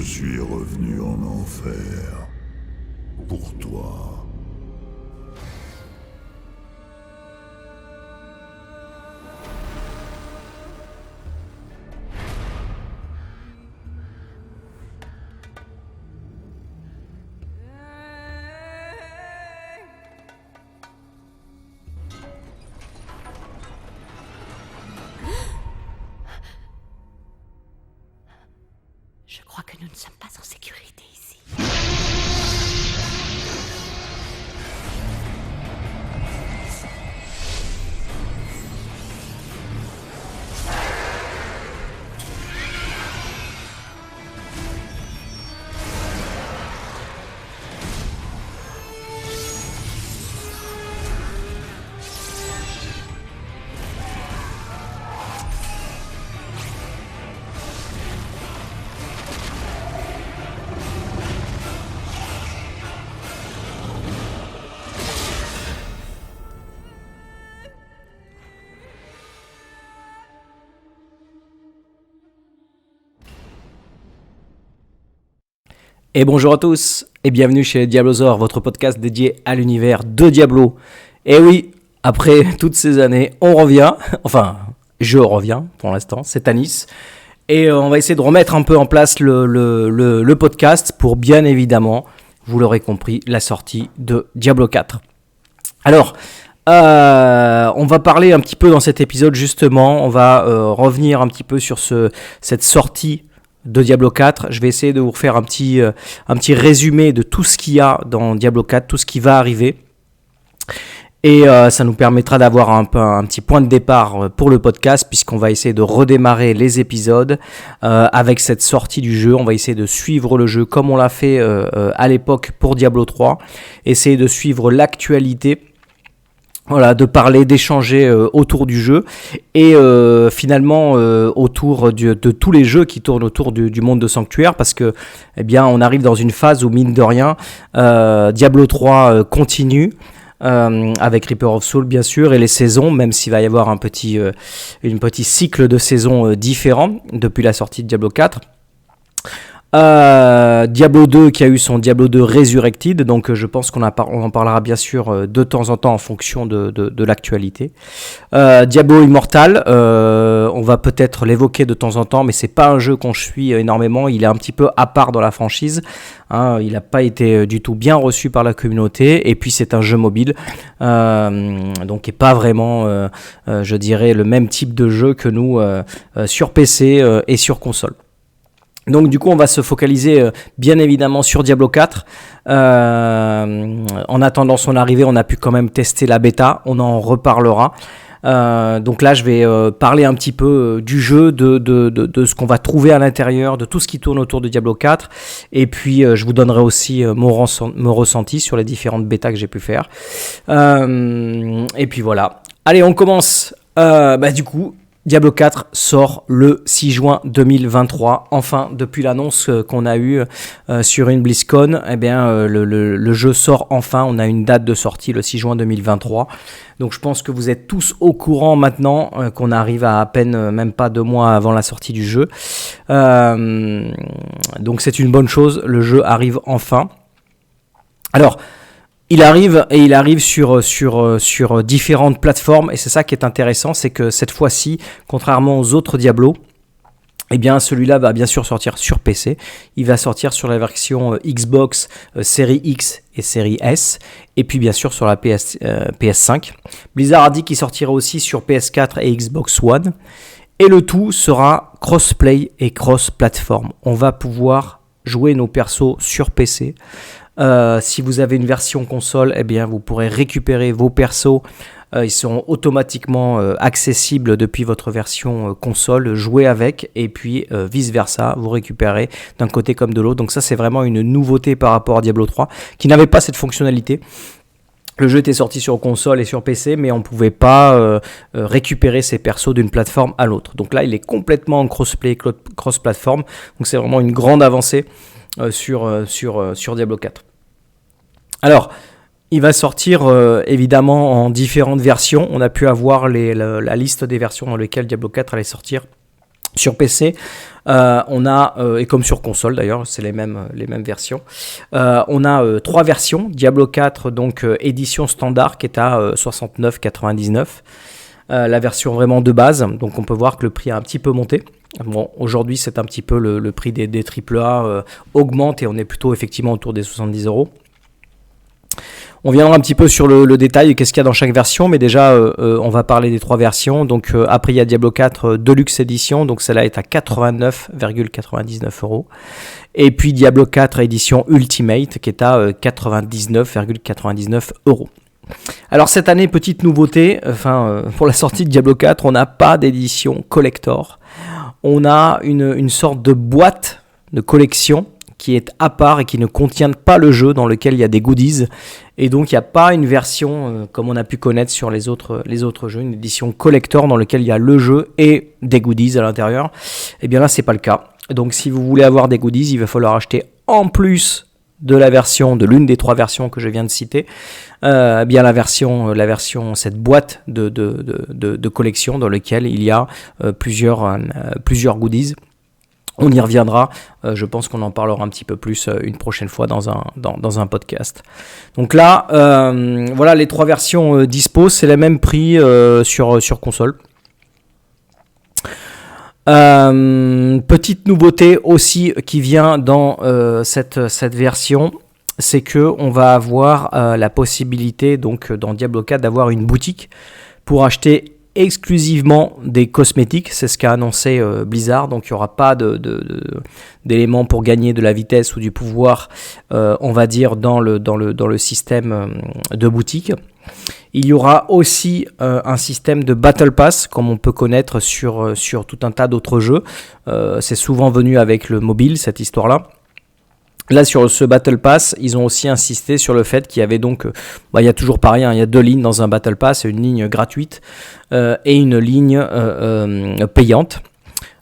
suis revenu en enfer. Pour toi. Je crois que nous ne sommes pas en sécurité ici. Et bonjour à tous, et bienvenue chez Diablosaur, votre podcast dédié à l'univers de Diablo. Et oui, après toutes ces années, on revient, enfin, je reviens pour l'instant, c'est Tanis. Et on va essayer de remettre un peu en place le podcast pour bien évidemment, vous l'aurez compris, la sortie de Diablo 4. Alors, on va parler un petit peu dans cet épisode justement, on va revenir un petit peu sur cette sortie de Diablo 4. Je vais essayer de vous refaire un petit résumé de tout ce qu'il y a dans Diablo 4, tout ce qui va arriver. Et ça nous permettra d'avoir un petit point de départ pour le podcast, puisqu'on va essayer de redémarrer les épisodes avec cette sortie du jeu. On va essayer de suivre le jeu comme on l'a fait à l'époque pour Diablo 3, essayer de suivre l'actualité. Voilà, de parler, d'échanger autour du jeu et finalement autour de tous les jeux qui tournent autour du monde de Sanctuaire, parce que eh bien on arrive dans une phase où mine de rien Diablo 3 continue avec Reaper of Souls bien sûr, et les saisons, même s'il va y avoir un petit cycle de saisons différent depuis la sortie de Diablo 4. Diablo 2 qui a eu son Diablo 2 Resurrected, donc je pense qu'on en parlera bien sûr de temps en temps en fonction de l'actualité. Diablo Immortal, on va peut-être l'évoquer de temps en temps, mais c'est pas un jeu qu'on suit énormément, il est un petit peu à part dans la franchise, hein, il n'a pas été du tout bien reçu par la communauté, et puis c'est un jeu mobile, donc qui n'est pas vraiment, je dirais, le même type de jeu que nous sur PC et sur console. Donc du coup on va se focaliser bien évidemment sur Diablo 4. En attendant son arrivée, on a pu quand même tester la bêta, on en reparlera. Donc là je vais parler un petit peu du jeu, de ce qu'on va trouver à l'intérieur, de tout ce qui tourne autour de Diablo 4. Et puis je vous donnerai aussi mon ressenti sur les différentes bêtas que j'ai pu faire. Et puis voilà. Allez, on commence. Du coup, Diablo 4 sort le 6 juin 2023. Enfin, depuis l'annonce qu'on a eue sur une BlizzCon, eh bien, le jeu sort enfin. On a une date de sortie le 6 juin 2023. Donc je pense que vous êtes tous au courant maintenant qu'on arrive à peine même pas 2 mois avant la sortie du jeu. Donc c'est une bonne chose. Le jeu arrive enfin. Alors, il arrive sur différentes plateformes, et c'est ça qui est intéressant, c'est que cette fois-ci, contrairement aux autres Diablo, eh bien celui-là va bien sûr sortir sur PC, il va sortir sur la version Xbox série X et série S, et puis bien sûr sur la PS5. Blizzard a dit qu'il sortira aussi sur PS4 et Xbox One, et le tout sera crossplay et cross-platform. On va pouvoir jouer nos persos sur PC. Si vous avez une version console, eh bien, vous pourrez récupérer vos persos. Ils sont automatiquement accessibles depuis votre version console, jouer avec, et puis vice versa, vous récupérez d'un côté comme de l'autre. Donc ça, c'est vraiment une nouveauté par rapport à Diablo 3, qui n'avait pas cette fonctionnalité. Le jeu était sorti sur console et sur PC, mais on ne pouvait pas récupérer ses persos d'une plateforme à l'autre. Donc là, il est complètement en crossplay, cross-platform. Donc c'est vraiment une grande avancée sur Diablo 4. Alors, il va sortir évidemment en différentes versions. On a pu avoir la liste des versions dans lesquelles Diablo 4 allait sortir Sur PC, on a, et comme sur console d'ailleurs, c'est les mêmes versions, on a 3 versions. Diablo 4, donc édition standard, qui est à 69,99. La version vraiment de base, donc on peut voir que le prix a un petit peu monté. Bon, aujourd'hui, c'est un petit peu le prix des AAA augmente et on est plutôt effectivement autour des 70 €. On viendra un petit peu sur le détail, qu'est-ce qu'il y a dans chaque version, mais déjà on va parler des 3 versions. Donc après il y a Diablo 4 Deluxe Edition, donc celle-là est à 89,99 €. Et puis Diablo 4 Edition Ultimate qui est à 99,99 €. Alors cette année, petite nouveauté, pour la sortie de Diablo 4, on n'a pas d'édition collector. On a une sorte de boîte de collection qui est à part et qui ne contient pas le jeu, dans lequel il y a des goodies. Et donc il n'y a pas une version comme on a pu connaître sur les autres jeux, une édition collector dans laquelle il y a le jeu et des goodies à l'intérieur. Et bien là, c'est pas le cas. Donc si vous voulez avoir des goodies, il va falloir acheter en plus de l'une des 3 versions que je viens de citer, bien la version, cette boîte de collection dans laquelle il y a plusieurs goodies. On y reviendra, je pense qu'on en parlera un petit peu plus une prochaine fois dans un podcast. Donc là, voilà les 3 versions dispo, c'est le même prix sur console. Petite nouveauté aussi qui vient dans cette version, c'est que on va avoir la possibilité donc dans Diablo 4 d'avoir une boutique pour acheter exclusivement des cosmétiques. C'est ce qu'a annoncé Blizzard. Donc il n'y aura pas d'éléments pour gagner de la vitesse ou du pouvoir, on va dire, dans le système de boutique. Il y aura aussi un système de Battle Pass, comme on peut connaître sur tout un tas d'autres jeux. C'est souvent venu avec le mobile, cette histoire-là. Là, sur ce Battle Pass, ils ont aussi insisté sur le fait qu'il y avait donc, il y a toujours pareil, il y a 2 lignes dans un Battle Pass, une ligne gratuite et une ligne payante.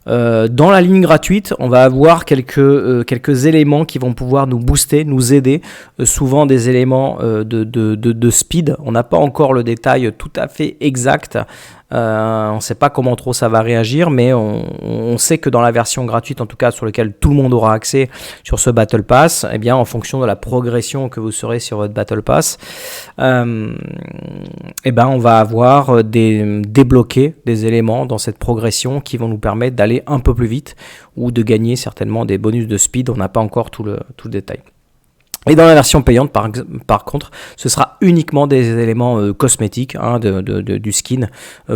Dans la ligne gratuite, on va avoir quelques éléments qui vont pouvoir nous booster, nous aider, souvent des éléments de speed. On n'a pas encore le détail tout à fait exact. On ne sait pas comment trop ça va réagir, mais on sait que dans la version gratuite, en tout cas sur laquelle tout le monde aura accès sur ce Battle Pass, eh bien en fonction de la progression que vous serez sur votre Battle Pass, on va avoir débloquer des éléments dans cette progression qui vont nous permettre d'aller un peu plus vite ou de gagner certainement des bonus de speed. On n'a pas encore tout le détail. Et dans la version payante, par contre, ce sera uniquement des éléments cosmétiques, du skin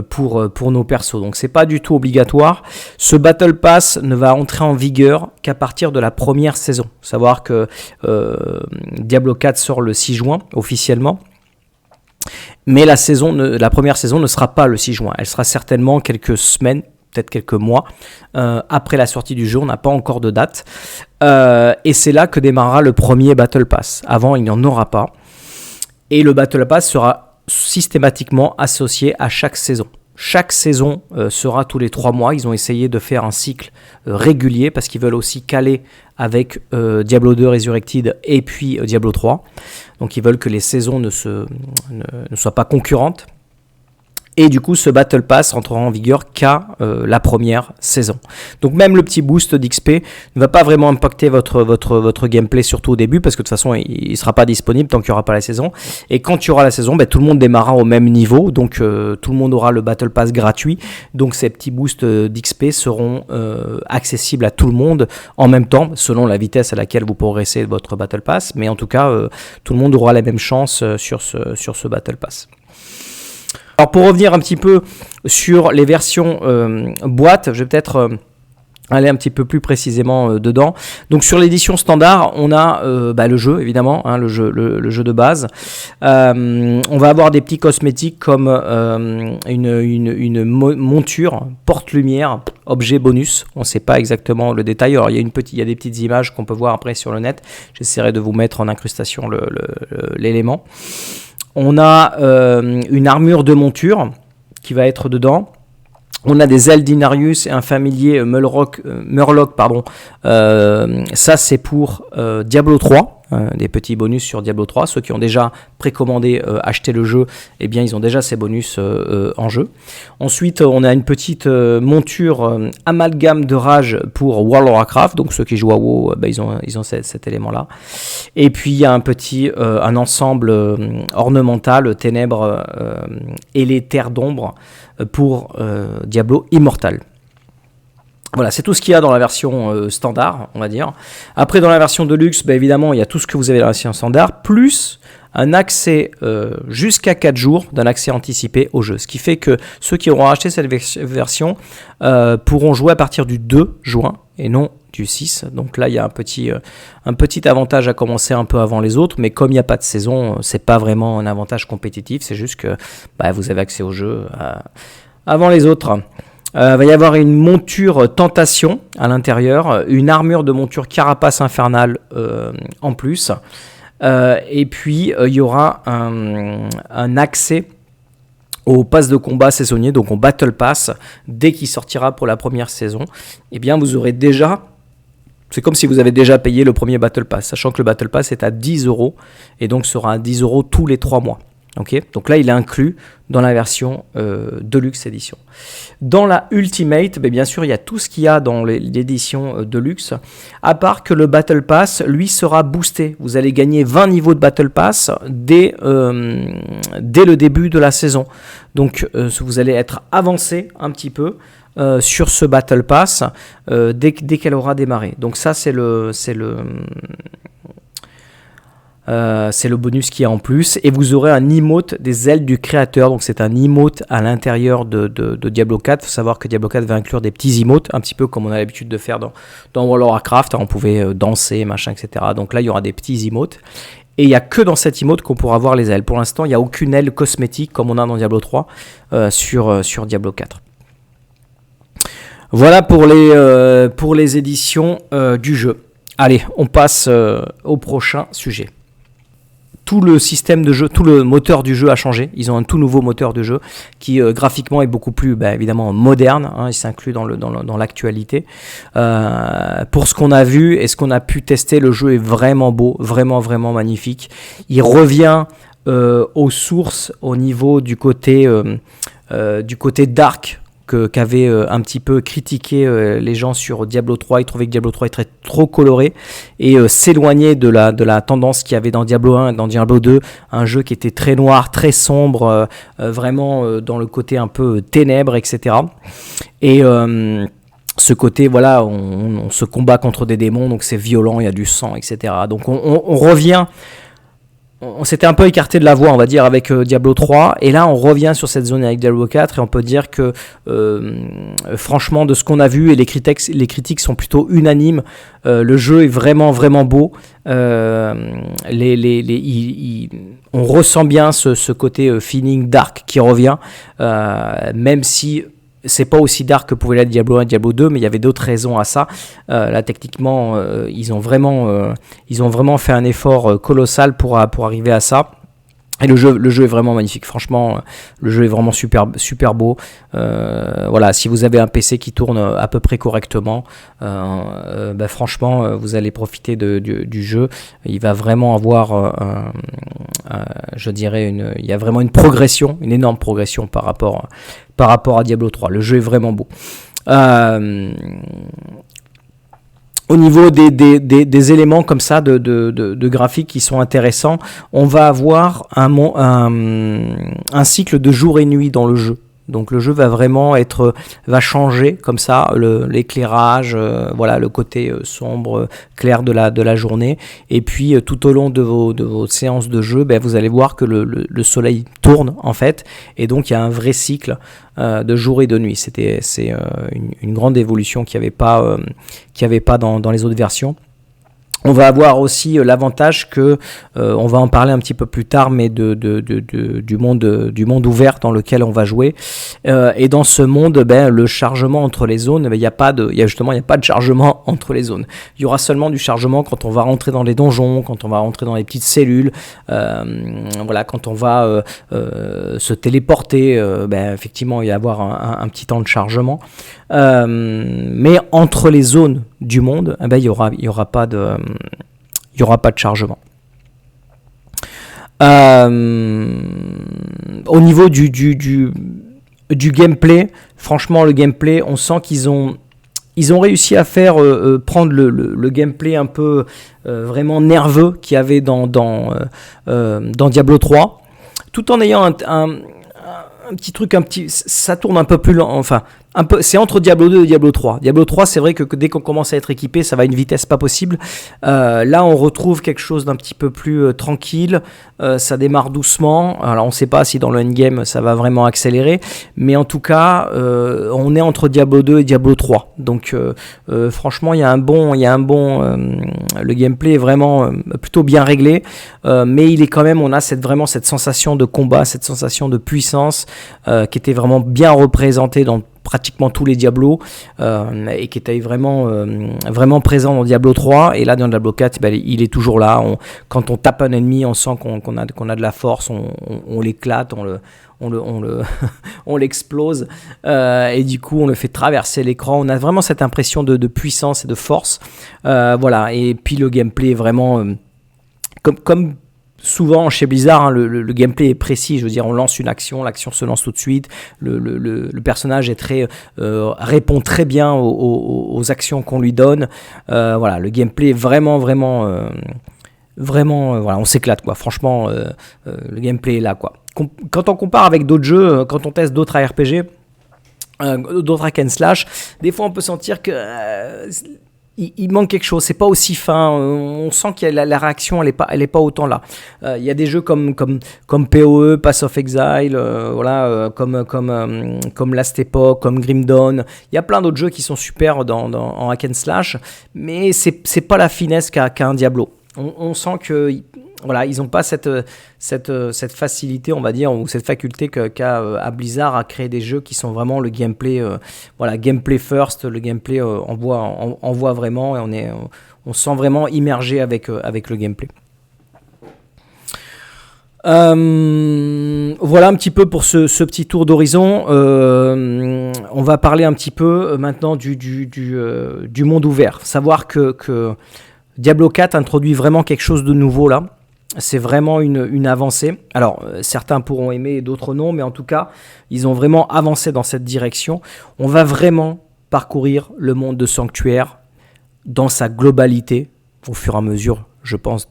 pour nos persos. Donc c'est pas du tout obligatoire. Ce Battle Pass ne va entrer en vigueur qu'à partir de la première saison. Faut savoir que Diablo 4 sort le 6 juin officiellement. Mais la première saison ne sera pas le 6 juin. Elle sera certainement quelques semaines, peut-être quelques mois après la sortie du jeu. On n'a pas encore de date. Et c'est là que démarrera le premier Battle Pass. Avant, il n'y en aura pas. Et le Battle Pass sera systématiquement associé à chaque saison. Chaque saison sera tous les 3 mois. Ils ont essayé de faire un cycle régulier parce qu'ils veulent aussi caler avec Diablo 2 Resurrected et puis Diablo 3. Donc ils veulent que les saisons ne soient pas concurrentes. Et du coup, ce Battle Pass entrera en vigueur qu'à la première saison. Donc même le petit boost d'XP ne va pas vraiment impacter votre gameplay, surtout au début, parce que de toute façon, il ne sera pas disponible tant qu'il n'y aura pas la saison. Et quand il y aura la saison, tout le monde démarrera au même niveau. Donc tout le monde aura le Battle Pass gratuit. Donc ces petits boosts d'XP seront accessibles à tout le monde en même temps, selon la vitesse à laquelle vous progressez votre Battle Pass. Mais en tout cas, tout le monde aura la même chance sur ce Battle Pass. Alors pour revenir un petit peu sur les versions boîte, je vais peut-être aller un petit peu plus précisément dedans. Donc sur l'édition standard, on a le jeu évidemment, le jeu de base. On va avoir des petits cosmétiques comme une monture porte-lumière, objet bonus. On ne sait pas exactement le détail. Alors il y a des petites images qu'on peut voir après sur le net. J'essaierai de vous mettre en incrustation l'élément. On a une armure de monture qui va être dedans. On a des Eldinarius et un familier Murloc, pardon. Ça, c'est pour Diablo 3, des petits bonus sur Diablo 3. Ceux qui ont déjà précommandé, acheté le jeu, eh bien, ils ont déjà ces bonus en jeu. Ensuite, on a une petite monture amalgame de rage pour World of Warcraft. Donc, ceux qui jouent à WoW, ils ont cet élément-là. Et puis, il y a un ensemble ornemental, ténèbres et les terres d'ombre pour Diablo Immortal. Voilà, c'est tout ce qu'il y a dans la version standard, on va dire. Après, dans la version Deluxe, évidemment, il y a tout ce que vous avez dans la version standard, plus un accès jusqu'à 4 jours d'un accès anticipé au jeu. Ce qui fait que ceux qui auront acheté cette version pourront jouer à partir du 2 juin et non du 6. Donc là, il y a un petit avantage à commencer un peu avant les autres, mais comme il n'y a pas de saison, c'est pas vraiment un avantage compétitif, c'est juste que vous avez accès au jeu avant les autres. Va y avoir une monture tentation à l'intérieur, une armure de monture carapace infernale en plus, et puis il y aura un accès au pass de combat saisonnier, donc au Battle Pass, dès qu'il sortira pour la première saison. Eh bien, vous aurez déjà... C'est comme si vous avez déjà payé le premier Battle Pass, sachant que le Battle Pass est à 10€ et donc sera à 10€ tous les 3 mois. Okay, donc là, il est inclus dans la version Deluxe Edition. Dans la Ultimate, bien sûr, il y a tout ce qu'il y a dans l'édition Deluxe, à part que le Battle Pass, lui, sera boosté. Vous allez gagner 20 niveaux de Battle Pass dès le début de la saison. Donc, vous allez être avancé un petit peu sur ce Battle Pass dès qu'elle aura démarré. Donc ça, c'est le bonus qu'il y a en plus, et vous aurez un emote des ailes du créateur. Donc c'est un emote à l'intérieur de Diablo 4. Il faut savoir que Diablo 4 va inclure des petits emotes, un petit peu comme on a l'habitude de faire dans World of Warcraft. On pouvait danser, machin, etc. Donc là, il y aura des petits emotes. Et il n'y a que dans cette emote qu'on pourra voir les ailes. Pour l'instant, il n'y a aucune aile cosmétique comme on a dans Diablo 3 sur Diablo 4. Voilà pour les éditions du jeu. Allez, on passe au prochain sujet. Tout le système de jeu, tout le moteur du jeu a changé. Ils ont un tout nouveau moteur de jeu qui graphiquement est beaucoup plus évidemment moderne. Il s'inclut dans l'actualité. Pour ce qu'on a vu et ce qu'on a pu tester, le jeu est vraiment beau, vraiment vraiment magnifique. Il revient aux sources au niveau du côté dark qu'avaient un petit peu critiqué les gens sur Diablo 3. Ils trouvaient que Diablo 3 était trop coloré et s'éloignait de la tendance qu'il y avait dans Diablo 1 et dans Diablo 2, un jeu qui était très noir, très sombre, vraiment dans le côté un peu ténèbres, etc. Et ce côté, voilà, on se combat contre des démons, donc c'est violent, il y a du sang, etc. Donc on revient... On s'était un peu écarté de la voie, on va dire, avec Diablo 3, et là on revient sur cette zone avec Diablo 4, et on peut dire que franchement, de ce qu'on a vu, et les critiques sont plutôt unanimes, le jeu est vraiment vraiment beau. On ressent bien ce côté feeling dark qui revient, même si c'est pas aussi dark que pouvait l'être Diablo 1 et Diablo 2, mais il y avait d'autres raisons à ça. Là, techniquement, ils ont vraiment fait un effort colossal pour arriver à ça. Et le jeu est vraiment magnifique. Franchement, le jeu est vraiment super, super beau. Voilà, si vous avez un PC qui tourne à peu près correctement, franchement, vous allez profiter du jeu. Il va vraiment avoir, je dirais, il y a vraiment une progression, une énorme progression par rapport à Diablo 3. Le jeu est vraiment beau. Au niveau des éléments comme ça de graphiques qui sont intéressants, on va avoir un cycle de jour et nuit dans le jeu. Donc le jeu va vraiment va changer comme ça l'éclairage, voilà, le côté sombre, clair de la journée. Et puis tout au long de vos séances de jeu, vous allez voir que le soleil tourne en fait, et donc il y a un vrai cycle de jour et de nuit. C'est une grande évolution qu'il n'y avait pas dans les autres versions. On va avoir aussi l'avantage que, on va en parler un petit peu plus tard, mais du monde ouvert dans lequel on va jouer. Et dans ce monde, le chargement entre les zones, il n'y a pas de chargement entre les zones. Il y aura seulement du chargement quand on va rentrer dans les donjons, quand on va rentrer dans les petites cellules, quand on va se téléporter. Effectivement, il va y avoir un petit temps de chargement. Mais entre les zones du monde, il y aura pas de chargement. Au niveau du gameplay, franchement, le gameplay, on sent qu'ils ont réussi à faire prendre le gameplay un peu vraiment nerveux qu'il y avait dans Diablo 3, tout en ayant un petit truc, ça tourne un peu plus lent, enfin, c'est entre Diablo 2 et Diablo 3. Diablo 3, c'est vrai que dès qu'on commence à être équipé, ça va à une vitesse pas possible. Là, on retrouve quelque chose d'un petit peu plus tranquille. Ça démarre doucement. Alors, on ne sait pas si dans le endgame, ça va vraiment accélérer. Mais en tout cas, on est entre Diablo 2 et Diablo 3. Donc, franchement, le gameplay est vraiment plutôt bien réglé. Mais il est quand même, on a vraiment cette sensation de combat, cette sensation de puissance qui était vraiment bien représentée dans pratiquement tous les Diablos et qui était vraiment présent dans Diablo 3, et là dans Diablo 4 il est toujours là. Quand on tape un ennemi, on sent qu'on a de la force, on l'éclate, on l'explose, et du coup on le fait traverser l'écran. On a vraiment cette impression de puissance et de force, et puis le gameplay est vraiment comme souvent chez Blizzard, le gameplay est précis. Je veux dire, on lance une action, l'action se lance tout de suite. Le personnage est répond très bien aux actions qu'on lui donne. Le gameplay est vraiment, on s'éclate quoi. Franchement, le gameplay est là quoi. Quand on compare avec d'autres jeux, quand on teste d'autres ARPG, d'autres hack and slash, des fois on peut sentir que il manque quelque chose, c'est pas aussi fin, on sent que la réaction elle est pas autant là. Il y a des jeux comme PoE, Path of Exile, comme Last Epoch, comme Grim Dawn. Il y a plein d'autres jeux qui sont super en hack and slash, mais c'est pas la finesse qu'a un Diablo. On sent que ils n'ont pas cette facilité, on va dire, ou cette faculté qu'a Blizzard à créer des jeux qui sont vraiment le gameplay, gameplay first, le gameplay on voit vraiment, et on se sent vraiment immergé avec le gameplay. Voilà un petit peu pour ce petit tour d'horizon. On va parler un petit peu maintenant du monde ouvert. Savoir que Diablo 4 introduit vraiment quelque chose de nouveau là. C'est vraiment une avancée. Alors, certains pourront aimer et d'autres non, mais en tout cas, ils ont vraiment avancé dans cette direction. On va vraiment parcourir le monde de Sanctuaire dans sa globalité, au fur et à mesure, je pense,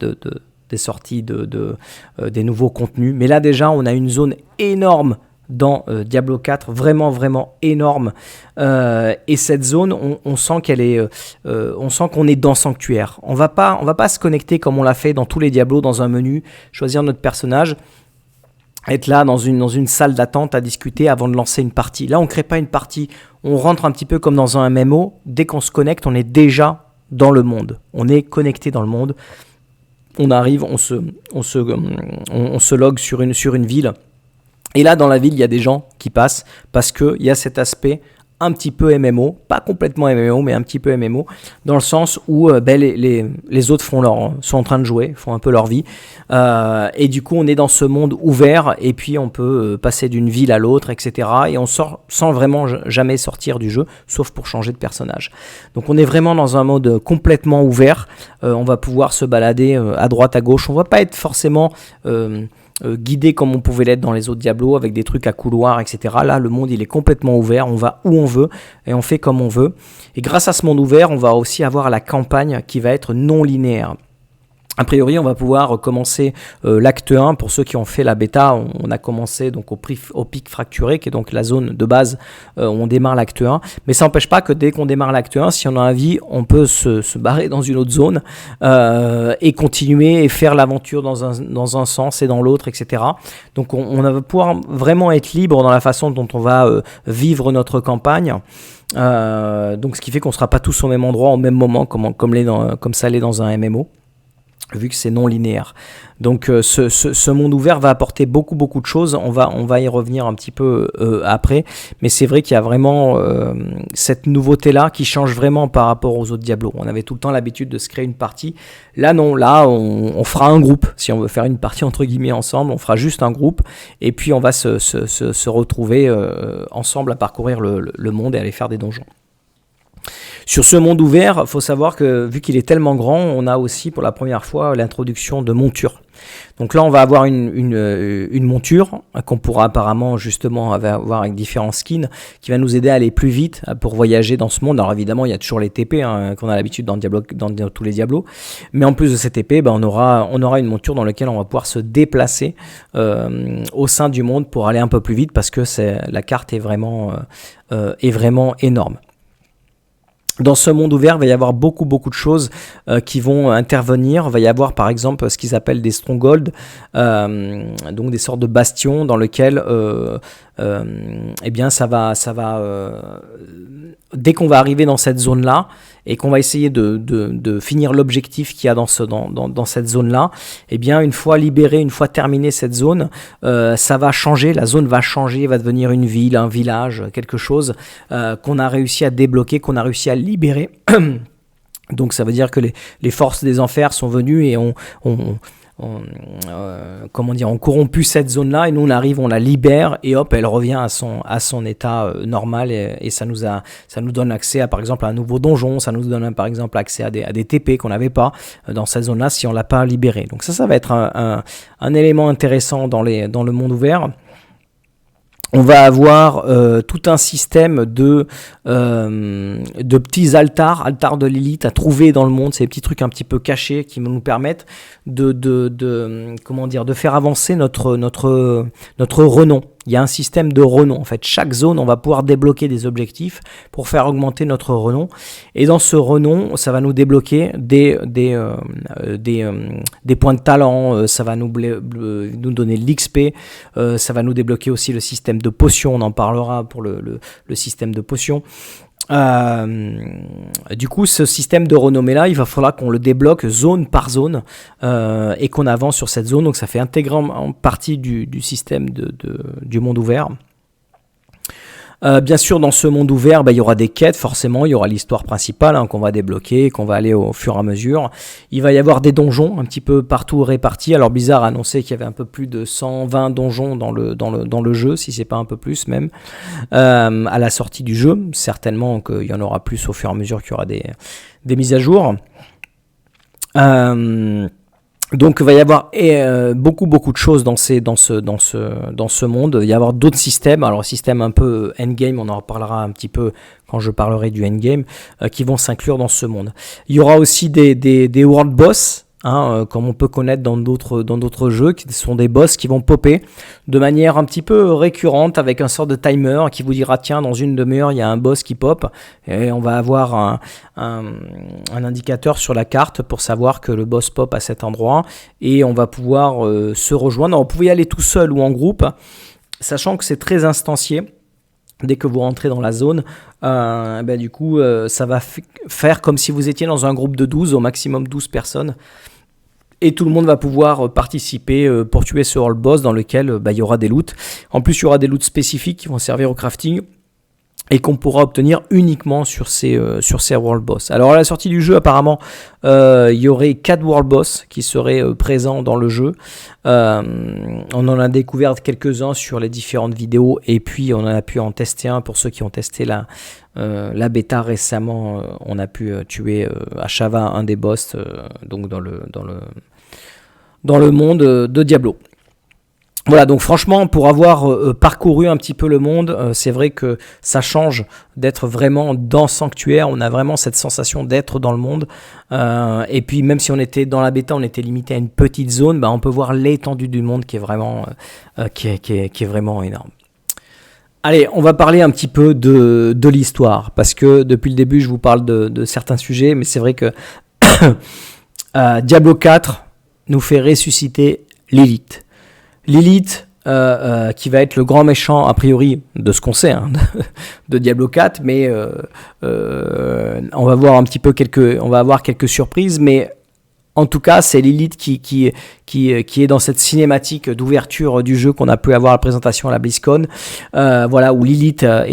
des sorties des nouveaux contenus. Mais là, déjà, on a une zone énorme dans Diablo 4, vraiment énorme, et cette zone on sent qu'elle est on sent qu'on est dans Sanctuaire. On va pas se connecter comme on l'a fait dans tous les Diablos, dans un menu, choisir notre personnage, être là dans une salle d'attente à discuter avant de lancer une partie. Là on crée pas une partie, on rentre un petit peu comme dans un MMO. Dès qu'on se connecte, on est déjà dans le monde, on est connecté dans le monde, on arrive, on se log sur une ville. Et là, dans la ville, il y a des gens qui passent parce qu'il y a cet aspect un petit peu MMO, pas complètement MMO, mais un petit peu MMO, dans le sens où les autres sont en train de jouer, font un peu leur vie. Et du coup, on est dans ce monde ouvert, et puis on peut passer d'une ville à l'autre, etc. Et on sort sans vraiment jamais sortir du jeu, sauf pour changer de personnage. Donc on est vraiment dans un mode complètement ouvert. On va pouvoir se balader à droite, à gauche. On va pas être forcément guidé comme on pouvait l'être dans les autres Diablo, avec des trucs à couloir, etc. Là, le monde, il est complètement ouvert. On va où on veut et on fait comme on veut. Et grâce à ce monde ouvert, on va aussi avoir la campagne qui va être non linéaire. A priori, on va pouvoir commencer l'acte 1. Pour ceux qui ont fait la bêta, on a commencé donc au pic fracturé, qui est donc la zone de base où on démarre l'acte 1. Mais ça n'empêche pas que dès qu'on démarre l'acte 1, si on a envie, on peut se barrer dans une autre zone et continuer et faire l'aventure dans un sens et dans l'autre, etc. Donc on va pouvoir vraiment être libre dans la façon dont on va vivre notre campagne. Donc ce qui fait qu'on ne sera pas tous au même endroit au même moment comme ça l'est dans un MMO, vu que c'est non linéaire. Donc ce monde ouvert va apporter beaucoup de choses, on va y revenir un petit peu après, mais c'est vrai qu'il y a vraiment cette nouveauté-là qui change vraiment par rapport aux autres Diablo. On avait tout le temps l'habitude de se créer une partie, là non, là on fera un groupe, si on veut faire une partie entre guillemets ensemble, on fera juste un groupe, et puis on va se retrouver ensemble à parcourir le monde et aller faire des donjons. Sur ce monde ouvert, il faut savoir que vu qu'il est tellement grand, on a aussi pour la première fois l'introduction de montures. Donc là, on va avoir une monture qu'on pourra apparemment justement avoir avec différents skins qui va nous aider à aller plus vite pour voyager dans ce monde. Alors évidemment, il y a toujours les TP qu'on a l'habitude dans tous les Diablos. Mais en plus de ces TP, on aura une monture dans laquelle on va pouvoir se déplacer au sein du monde pour aller un peu plus vite parce que la carte est vraiment énorme. Dans ce monde ouvert, il va y avoir beaucoup de choses qui vont intervenir. Il va y avoir par exemple ce qu'ils appellent des strongholds, donc des sortes de bastions dans lesquels ça va dès qu'on va arriver dans cette zone-là et qu'on va essayer de finir l'objectif qu'il y a dans cette zone-là, une fois libéré, une fois terminé cette zone, ça va changer, la zone va changer, va devenir une ville, un village, quelque chose qu'on a réussi à débloquer, qu'on a réussi à libérer. Donc ça veut dire que les forces des enfers sont venues et ont corrompu cette zone-là, et nous on arrive, on la libère et hop, elle revient à son état normal, et ça nous donne accès à par exemple à un nouveau donjon, ça nous donne par exemple accès à des TP qu'on n'avait pas dans cette zone-là si on l'a pas libéré. Donc ça va être un élément intéressant dans le monde ouvert. On va avoir tout un système de petits altars de Lilith à trouver dans le monde. C'est des petits trucs un petit peu cachés qui vont nous permettre de faire avancer notre renom. Il y a un système de renom. En fait, chaque zone, on va pouvoir débloquer des objectifs pour faire augmenter notre renom. Et dans ce renom, ça va nous débloquer des points de talent. Ça va nous donner de l'XP. Ça va nous débloquer aussi le système de potions. On en parlera pour le système de potions. Du coup, ce système de renommée là, il va falloir qu'on le débloque zone par zone et qu'on avance sur cette zone. Donc ça fait intégralement partie du système du monde ouvert. Bien sûr, dans ce monde ouvert, il y aura des quêtes, forcément, il y aura l'histoire principale qu'on va débloquer, qu'on va aller au fur et à mesure. Il va y avoir des donjons un petit peu partout répartis. Alors Blizzard a annoncé qu'il y avait un peu plus de 120 donjons dans le jeu, si c'est pas un peu plus même, à la sortie du jeu. Certainement qu'il y en aura plus au fur et à mesure qu'il y aura des mises à jour. Donc il va y avoir beaucoup de choses dans ce monde. Il va y avoir d'autres systèmes, alors système un peu endgame, on en reparlera un petit peu quand je parlerai du endgame, qui vont s'inclure dans ce monde. Il y aura aussi des world boss, comme on peut connaître dans d'autres jeux, qui sont des boss qui vont popper de manière un petit peu récurrente avec un sort de timer qui vous dira tiens, dans une demi-heure il y a un boss qui pop, et on va avoir un indicateur sur la carte pour savoir que le boss pop à cet endroit, et on va pouvoir se rejoindre. Alors, vous pouvez y aller tout seul ou en groupe, sachant que c'est très instancié. Dès que vous rentrez dans la zone, du coup, ça va faire comme si vous étiez dans un groupe de 12, au maximum 12 personnes. Et tout le monde va pouvoir participer pour tuer ce world boss dans lequel il y aura des loots. En plus, il y aura des loots spécifiques qui vont servir au crafting et qu'on pourra obtenir uniquement sur ces world boss. Alors à la sortie du jeu, apparemment, il y aurait 4 world boss qui seraient présents dans le jeu. On en a découvert quelques-uns sur les différentes vidéos, et puis on en a pu en tester un pour ceux qui ont testé la bêta récemment. On a pu tuer à Shava un des boss donc dans le monde de Diablo. Voilà, donc franchement, pour avoir parcouru un petit peu le monde, c'est vrai que ça change d'être vraiment dans Sanctuaire. On a vraiment cette sensation d'être dans le monde. Et puis même si on était dans la bêta, on était limité à une petite zone, on peut voir l'étendue du monde qui est vraiment, qui est vraiment énorme. Allez, on va parler un petit peu de l'histoire, parce que depuis le début, je vous parle de certains sujets, mais c'est vrai que Diablo 4 nous fait ressusciter Lilith. Lilith, qui va être le grand méchant, a priori, de ce qu'on sait, de Diablo 4, mais on va voir un petit peu on va avoir quelques surprises, mais en tout cas, c'est Lilith qui est dans cette cinématique d'ouverture du jeu qu'on a pu avoir à la présentation à la BlizzCon, voilà, où Lilith a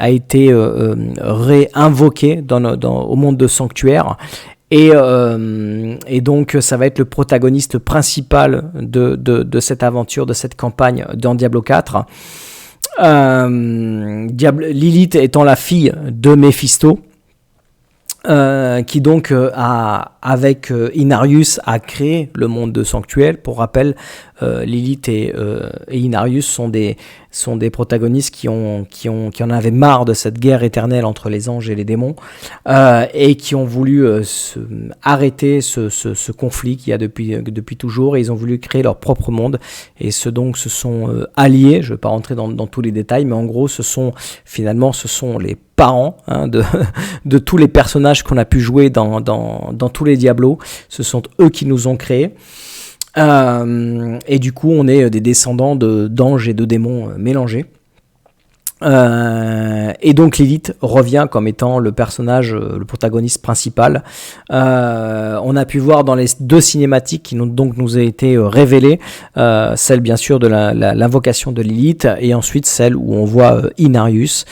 été réinvoquée au monde de Sanctuaire. Et donc, ça va être le protagoniste principal de cette aventure, de cette campagne dans Diablo 4. Lilith étant la fille de Méphisto, qui donc avec Inarius a créé le monde de Sanctuaire. Pour rappel, Lilith et Inarius sont des protagonistes qui en avaient marre de cette guerre éternelle entre les anges et les démons, et qui ont voulu arrêter ce conflit qu'il y a depuis toujours, et ils ont voulu créer leur propre monde, et se sont alliés. Je ne vais pas rentrer dans tous les détails, mais en gros ce sont les parents de tous les personnages qu'on a pu jouer dans tous les Diablos. Ce sont eux qui nous ont créés. Et du coup, on est des descendants d'anges et de démons mélangés. Et donc Lilith revient comme étant le personnage, le protagoniste principal. On a pu voir dans les deux cinématiques qui nous a été révélées, celle bien sûr de l'invocation de Lilith, et ensuite celle où on voit Inarius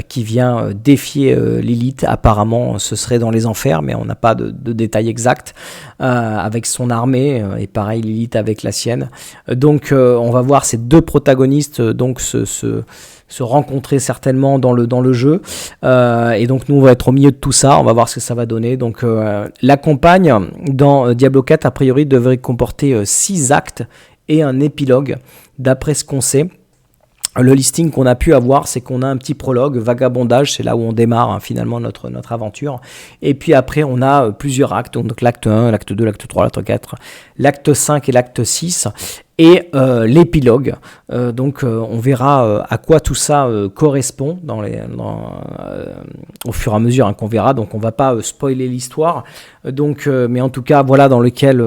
qui vient défier Lilith. Apparemment ce serait dans les enfers, mais on n'a pas de détails exacts, avec son armée, et pareil Lilith avec la sienne. Donc on va voir ces deux protagonistes donc se rencontrer certainement dans le jeu, et donc nous on va être au milieu de tout ça, on va voir ce que ça va donner. Donc la campagne dans Diablo 4 a priori devrait comporter 6 actes et un épilogue d'après ce qu'on sait. Le listing qu'on a pu avoir, c'est qu'on a un petit prologue, vagabondage, c'est là où on démarre finalement notre aventure. Et puis après, on a plusieurs actes, donc l'acte 1, l'acte 2, l'acte 3, l'acte 4, l'acte 5 et l'acte 6. Et l'épilogue, donc on verra à quoi tout ça correspond au fur et à mesure qu'on verra. Donc on va pas spoiler l'histoire, mais en tout cas voilà dans lequel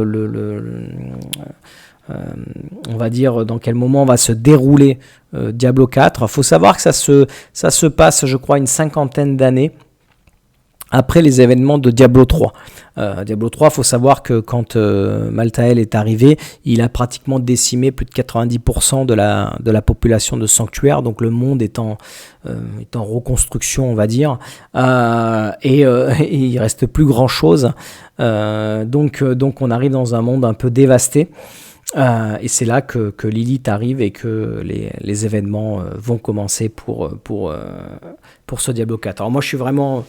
on va dire dans quel moment va se dérouler Diablo 4. Il faut savoir que ça se passe, je crois, une 50aine d'années après les événements de Diablo 3. Diablo 3, il faut savoir que quand Malthael est arrivé, il a pratiquement décimé plus de 90% de la population de Sanctuaire, donc le monde est en reconstruction, on va dire, et il reste plus grand-chose. Donc on arrive dans un monde un peu dévasté. Et c'est là que Lilith arrive et que les événements vont commencer pour ce Diablo 4. Alors moi j'ai vraiment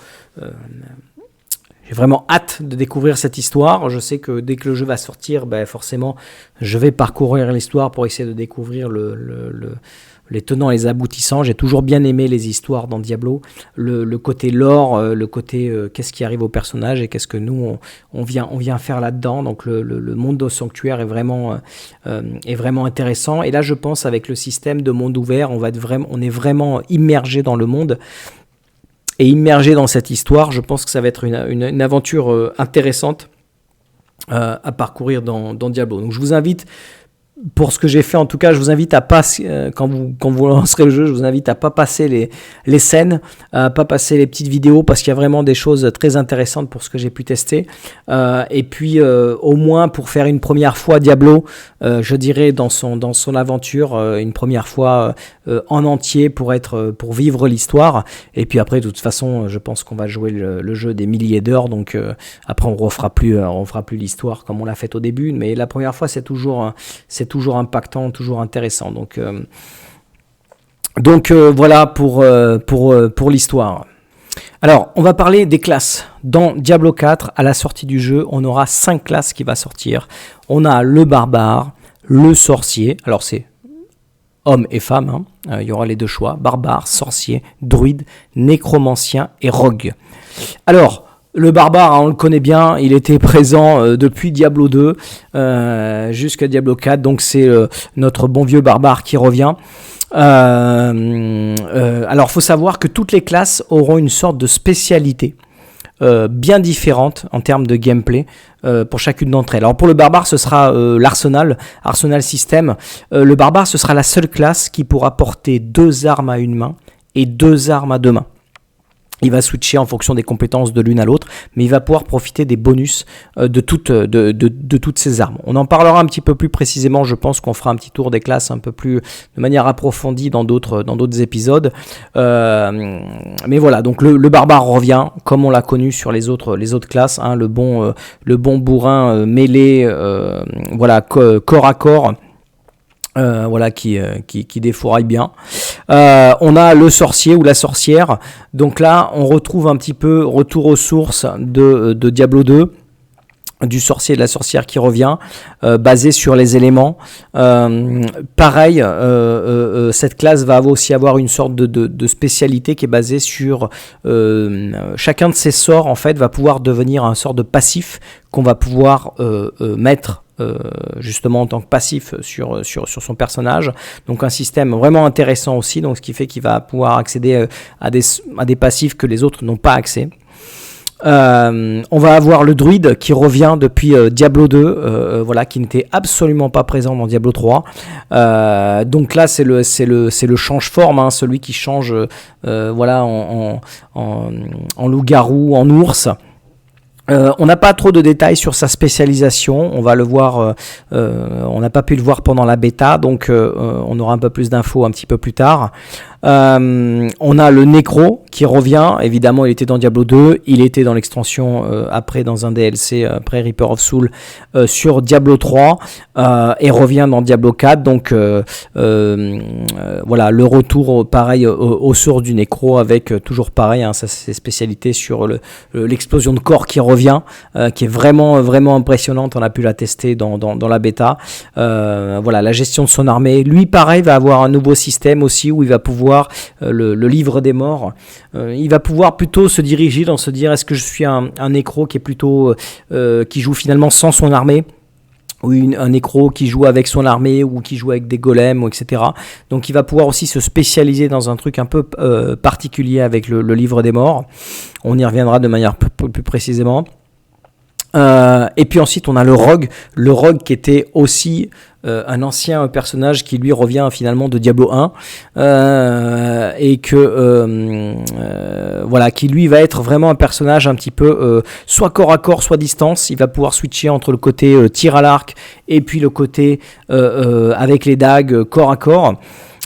hâte de découvrir cette histoire. Je sais que dès que le jeu va sortir, forcément je vais parcourir l'histoire pour essayer de découvrir les tenants et les aboutissants. J'ai toujours bien aimé les histoires dans Diablo, le côté lore, le côté qu'est-ce qui arrive aux personnages et qu'est-ce que nous on vient faire là-dedans. Donc le monde de Sanctuaire est vraiment intéressant. Et là je pense avec le système de monde ouvert, on est vraiment immergé dans le monde et immergé dans cette histoire. Je pense que ça va être une aventure intéressante à parcourir dans Diablo. Donc je vous invite, pour ce que j'ai fait en tout cas, je vous invite à passer, quand vous lancerez le jeu, je vous invite à pas passer les scènes, à pas passer les petites vidéos, parce qu'il y a vraiment des choses très intéressantes pour ce que j'ai pu tester. Et puis au moins pour faire une première fois Diablo, je dirais dans son aventure, une première fois en entier pour vivre l'histoire. Et puis après de toute façon, je pense qu'on va jouer le jeu des milliers d'heures, donc après on refera plus l'histoire comme on l'a fait au début, mais la première fois c'est toujours impactant, toujours intéressant. Donc voilà pour l'histoire. Alors, on va parler des classes. Dans Diablo 4, à la sortie du jeu, on aura 5 classes qui vont sortir. On a le barbare, le sorcier. Alors, c'est hommes et femmes, hein. Il y aura les deux choix, barbare, sorcier, druide, nécromancien et rogue. Alors, le barbare, hein, on le connaît bien, il était présent depuis Diablo 2 jusqu'à Diablo 4, donc c'est notre bon vieux barbare qui revient. Alors, faut savoir que toutes les classes auront une sorte de spécialité bien différente en termes de gameplay pour chacune d'entre elles. Alors pour le barbare, ce sera l'arsenal système. Le barbare, ce sera la seule classe qui pourra porter 2 armes à une main et 2 armes à 2 mains. Il va switcher en fonction des compétences de l'une à l'autre, mais il va pouvoir profiter des bonus de toutes ces armes. On en parlera un petit peu plus précisément, je pense qu'on fera un petit tour des classes un peu plus de manière approfondie dans d'autres épisodes. Mais voilà, donc le barbare revient comme on l'a connu sur les autres classes, hein, le bon bourrin mêlé, voilà, corps à corps. Voilà, qui défouraille bien. On a le sorcier ou la sorcière. Donc là, on retrouve un petit peu retour aux sources de Diablo 2. Du sorcier et de la sorcière qui revient, basé sur les éléments. Pareil, cette classe va aussi avoir une sorte de spécialité qui est basée sur chacun de ses sorts, en fait, va pouvoir devenir un sort de passif qu'on va pouvoir mettre justement en tant que passif sur son personnage. Donc un système vraiment intéressant aussi, donc ce qui fait qu'il va pouvoir accéder à des passifs que les autres n'ont pas accès. On va avoir le druide qui revient depuis Diablo 2, voilà, qui n'était absolument pas présent dans Diablo 3. Donc là, c'est le change-forme, hein, celui qui change voilà, en loup-garou, en ours. On n'a pas trop de détails sur sa spécialisation, on va le voir, on n'a pas pu le voir pendant la bêta, donc on aura un peu plus d'infos un petit peu plus tard. On a le nécro qui revient, évidemment il était dans Diablo 2, il était dans l'extension après dans un DLC après Reaper of Soul sur Diablo 3 et revient dans Diablo 4, donc voilà, le retour pareil aux sources du nécro avec toujours pareil, hein, ça c'est spécialité sur l'explosion de corps qui revient, qui est vraiment impressionnante, on a pu la tester dans la bêta. Voilà, la gestion de son armée, lui pareil va avoir un nouveau système aussi où il va pouvoir le livre des morts, il va pouvoir plutôt se diriger dans se dire est-ce que je suis un nécro qui est plutôt qui joue finalement sans son armée, ou un nécro qui joue avec son armée ou qui joue avec des golems, etc. Donc il va pouvoir aussi se spécialiser dans un truc un peu particulier avec le livre des morts. On y reviendra de manière plus précisément. Et puis ensuite on a le rogue qui était aussi un ancien personnage qui lui revient finalement de Diablo 1 et que voilà, qui lui va être vraiment un personnage un petit peu soit corps à corps soit distance. Il va pouvoir switcher entre le côté tir à l'arc et puis le côté avec les dagues corps à corps,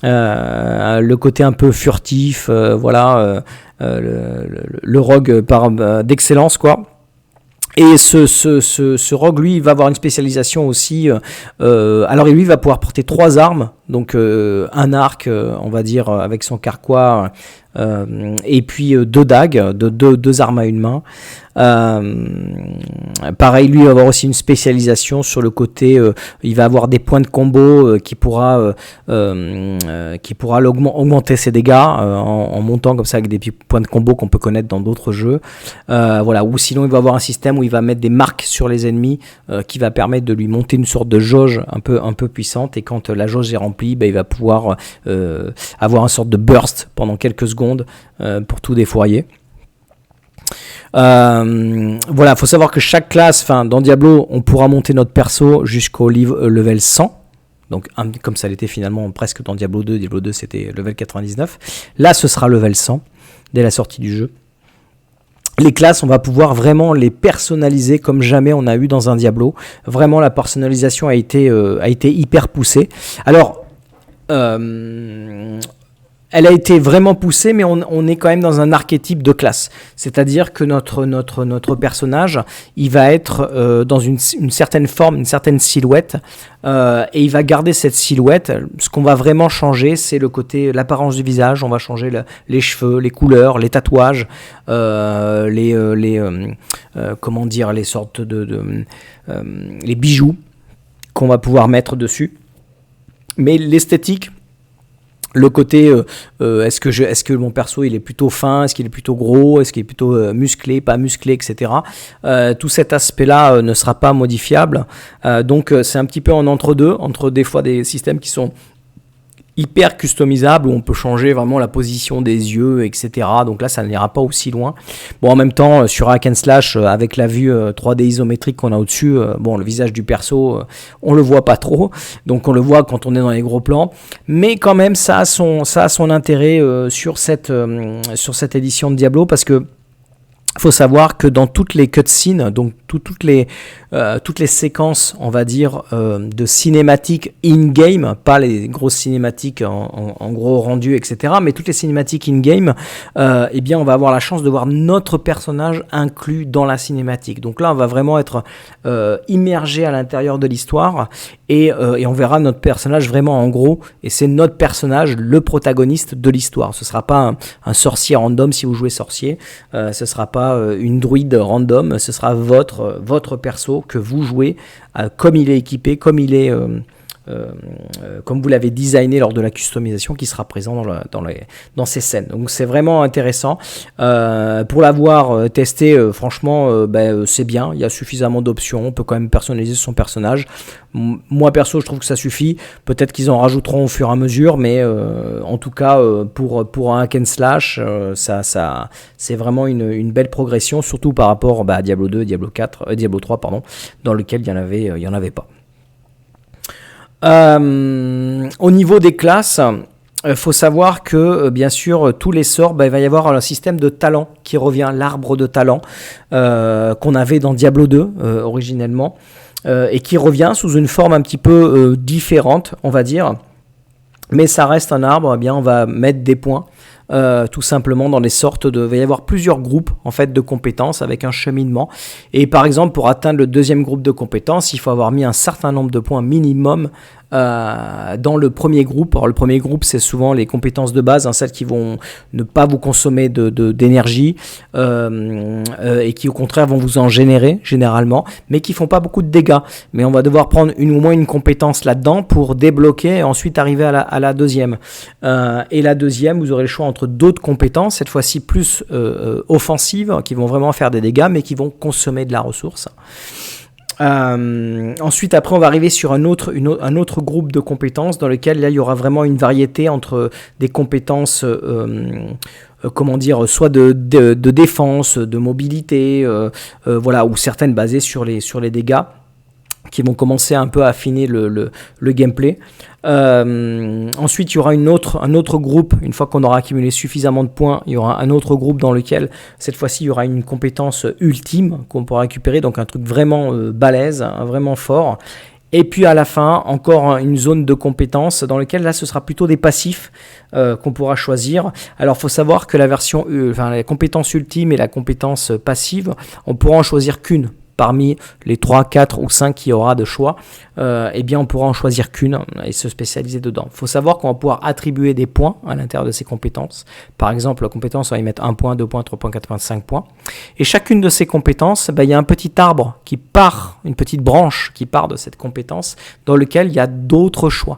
le côté un peu furtif, voilà, le rogue d'excellence quoi. Et ce rogue, lui, il va avoir une spécialisation aussi. Alors, lui, il va pouvoir porter 3 armes. Donc, un arc, on va dire, avec son carquois. Et puis, 2 dagues, deux armes à une main. Pareil, lui, il va avoir aussi une spécialisation sur le côté. Il va avoir des points de combo qui pourra augmenter ses dégâts en montant comme ça avec des petits points de combo qu'on peut connaître dans d'autres jeux. Voilà. Ou sinon, il va avoir un système où il va mettre des marques sur les ennemis qui va permettre de lui monter une sorte de jauge un peu puissante. Et quand la jauge est remplie, il va pouvoir avoir une sorte de burst pendant quelques secondes pour tout défourailler. Voilà, faut savoir que chaque classe, dans Diablo, on pourra monter notre perso jusqu'au level 100. Donc, comme ça l'était finalement presque dans Diablo 2. Diablo 2, c'était level 99. Là, ce sera level 100 dès la sortie du jeu. Les classes, on va pouvoir vraiment les personnaliser comme jamais on a eu dans un Diablo. Vraiment, la personnalisation a été hyper poussée. Alors, elle a été vraiment poussée, mais on est quand même dans un archétype de classe. C'est-à-dire que notre personnage, il va être dans une certaine forme, une certaine silhouette, et il va garder cette silhouette. Ce qu'on va vraiment changer, c'est le côté, l'apparence du visage. On va changer les cheveux, les couleurs, les tatouages, comment dire, les sortes les bijoux qu'on va pouvoir mettre dessus. Mais l'esthétique le côté est-ce que mon perso il est plutôt fin, est-ce qu'il est plutôt gros, est-ce qu'il est plutôt musclé, pas musclé, etc. Tout cet aspect-là ne sera pas modifiable. Donc c'est un petit peu en entre-deux, entre des fois des systèmes qui sont hyper customisable où on peut changer vraiment la position des yeux, etc. Donc là, ça n'ira pas aussi loin. Bon, en même temps, sur Hack and Slash, avec la vue 3D isométrique qu'on a au-dessus, bon, le visage du perso, on le voit pas trop. Donc on le voit quand on est dans les gros plans. Mais quand même, ça a son intérêt sur cette édition de Diablo parce que faut savoir que dans toutes les cutscenes, donc toutes les séquences, on va dire, de cinématiques in-game, pas les grosses cinématiques en gros rendu, etc., mais toutes les cinématiques in-game, eh bien, on va avoir la chance de voir notre personnage inclus dans la cinématique. Donc là, on va vraiment être immergé à l'intérieur de l'histoire et on verra notre personnage vraiment en gros, et c'est notre personnage, le protagoniste de l'histoire. Ce ne sera pas un sorcier random si vous jouez sorcier, ce ne sera pas une druide random, ce sera votre perso que vous jouez comme il est équipé, comme il est comme vous l'avez designé lors de la customisation, qui sera présent dans ces scènes. Donc c'est vraiment intéressant. Pour l'avoir testé, franchement, c'est bien. Il y a suffisamment d'options. On peut quand même personnaliser son personnage. Moi perso, je trouve que ça suffit. Peut-être qu'ils en rajouteront au fur et à mesure, mais en tout cas, pour un hack and slash, ça, c'est vraiment une belle progression, surtout par rapport à Diablo 2, Diablo 3, dans lequel il y en avait pas. Au niveau des classes, faut savoir que bien sûr tous les sorts, il va y avoir un système de talent qui revient, l'arbre de talent qu'on avait dans Diablo 2 originellement, et qui revient sous une forme un petit peu différente, on va dire, mais ça reste un arbre. Eh bien, on va mettre des points tout simplement dans les sortes de... Il va y avoir plusieurs groupes en fait de compétences avec un cheminement, et par exemple pour atteindre le deuxième groupe de compétences, il faut avoir mis un certain nombre de points minimum dans le premier groupe. Alors le premier groupe, c'est souvent les compétences de base, celles qui vont ne pas vous consommer d'énergie et qui au contraire vont vous en générer généralement, mais qui font pas beaucoup de dégâts. Mais on va devoir prendre au moins une compétence là-dedans pour débloquer et ensuite arriver à la deuxième. Et la deuxième, vous aurez le choix entre d'autres compétences, cette fois-ci plus offensives, qui vont vraiment faire des dégâts, mais qui vont consommer de la ressource. Ensuite, après, on va arriver sur un autre groupe de compétences dans lequel là, il y aura vraiment une variété entre des compétences, soit de défense, de mobilité, ou certaines basées sur les dégâts, qui vont commencer un peu à affiner le gameplay. Ensuite, il y aura un autre groupe, une fois qu'on aura accumulé suffisamment de points, il y aura un autre groupe dans lequel, cette fois-ci, il y aura une compétence ultime qu'on pourra récupérer, donc un truc vraiment balèze, vraiment fort. Et puis à la fin, encore une zone de compétences dans laquelle là, ce sera plutôt des passifs qu'on pourra choisir. Alors, il faut savoir que la compétence ultime et la compétence passive, on pourra en choisir qu'une. Parmi les 3, 4 ou 5 qu'il y aura de choix, eh bien on pourra en choisir qu'une et se spécialiser dedans. Il faut savoir qu'on va pouvoir attribuer des points à l'intérieur de ces compétences. Par exemple, la compétence, on va y mettre 1 point, 2 points, 3 points, 4 points, 5 points. Et chacune de ces compétences, il y a un petit arbre qui part, une petite branche qui part de cette compétence, dans lequel il y a d'autres choix.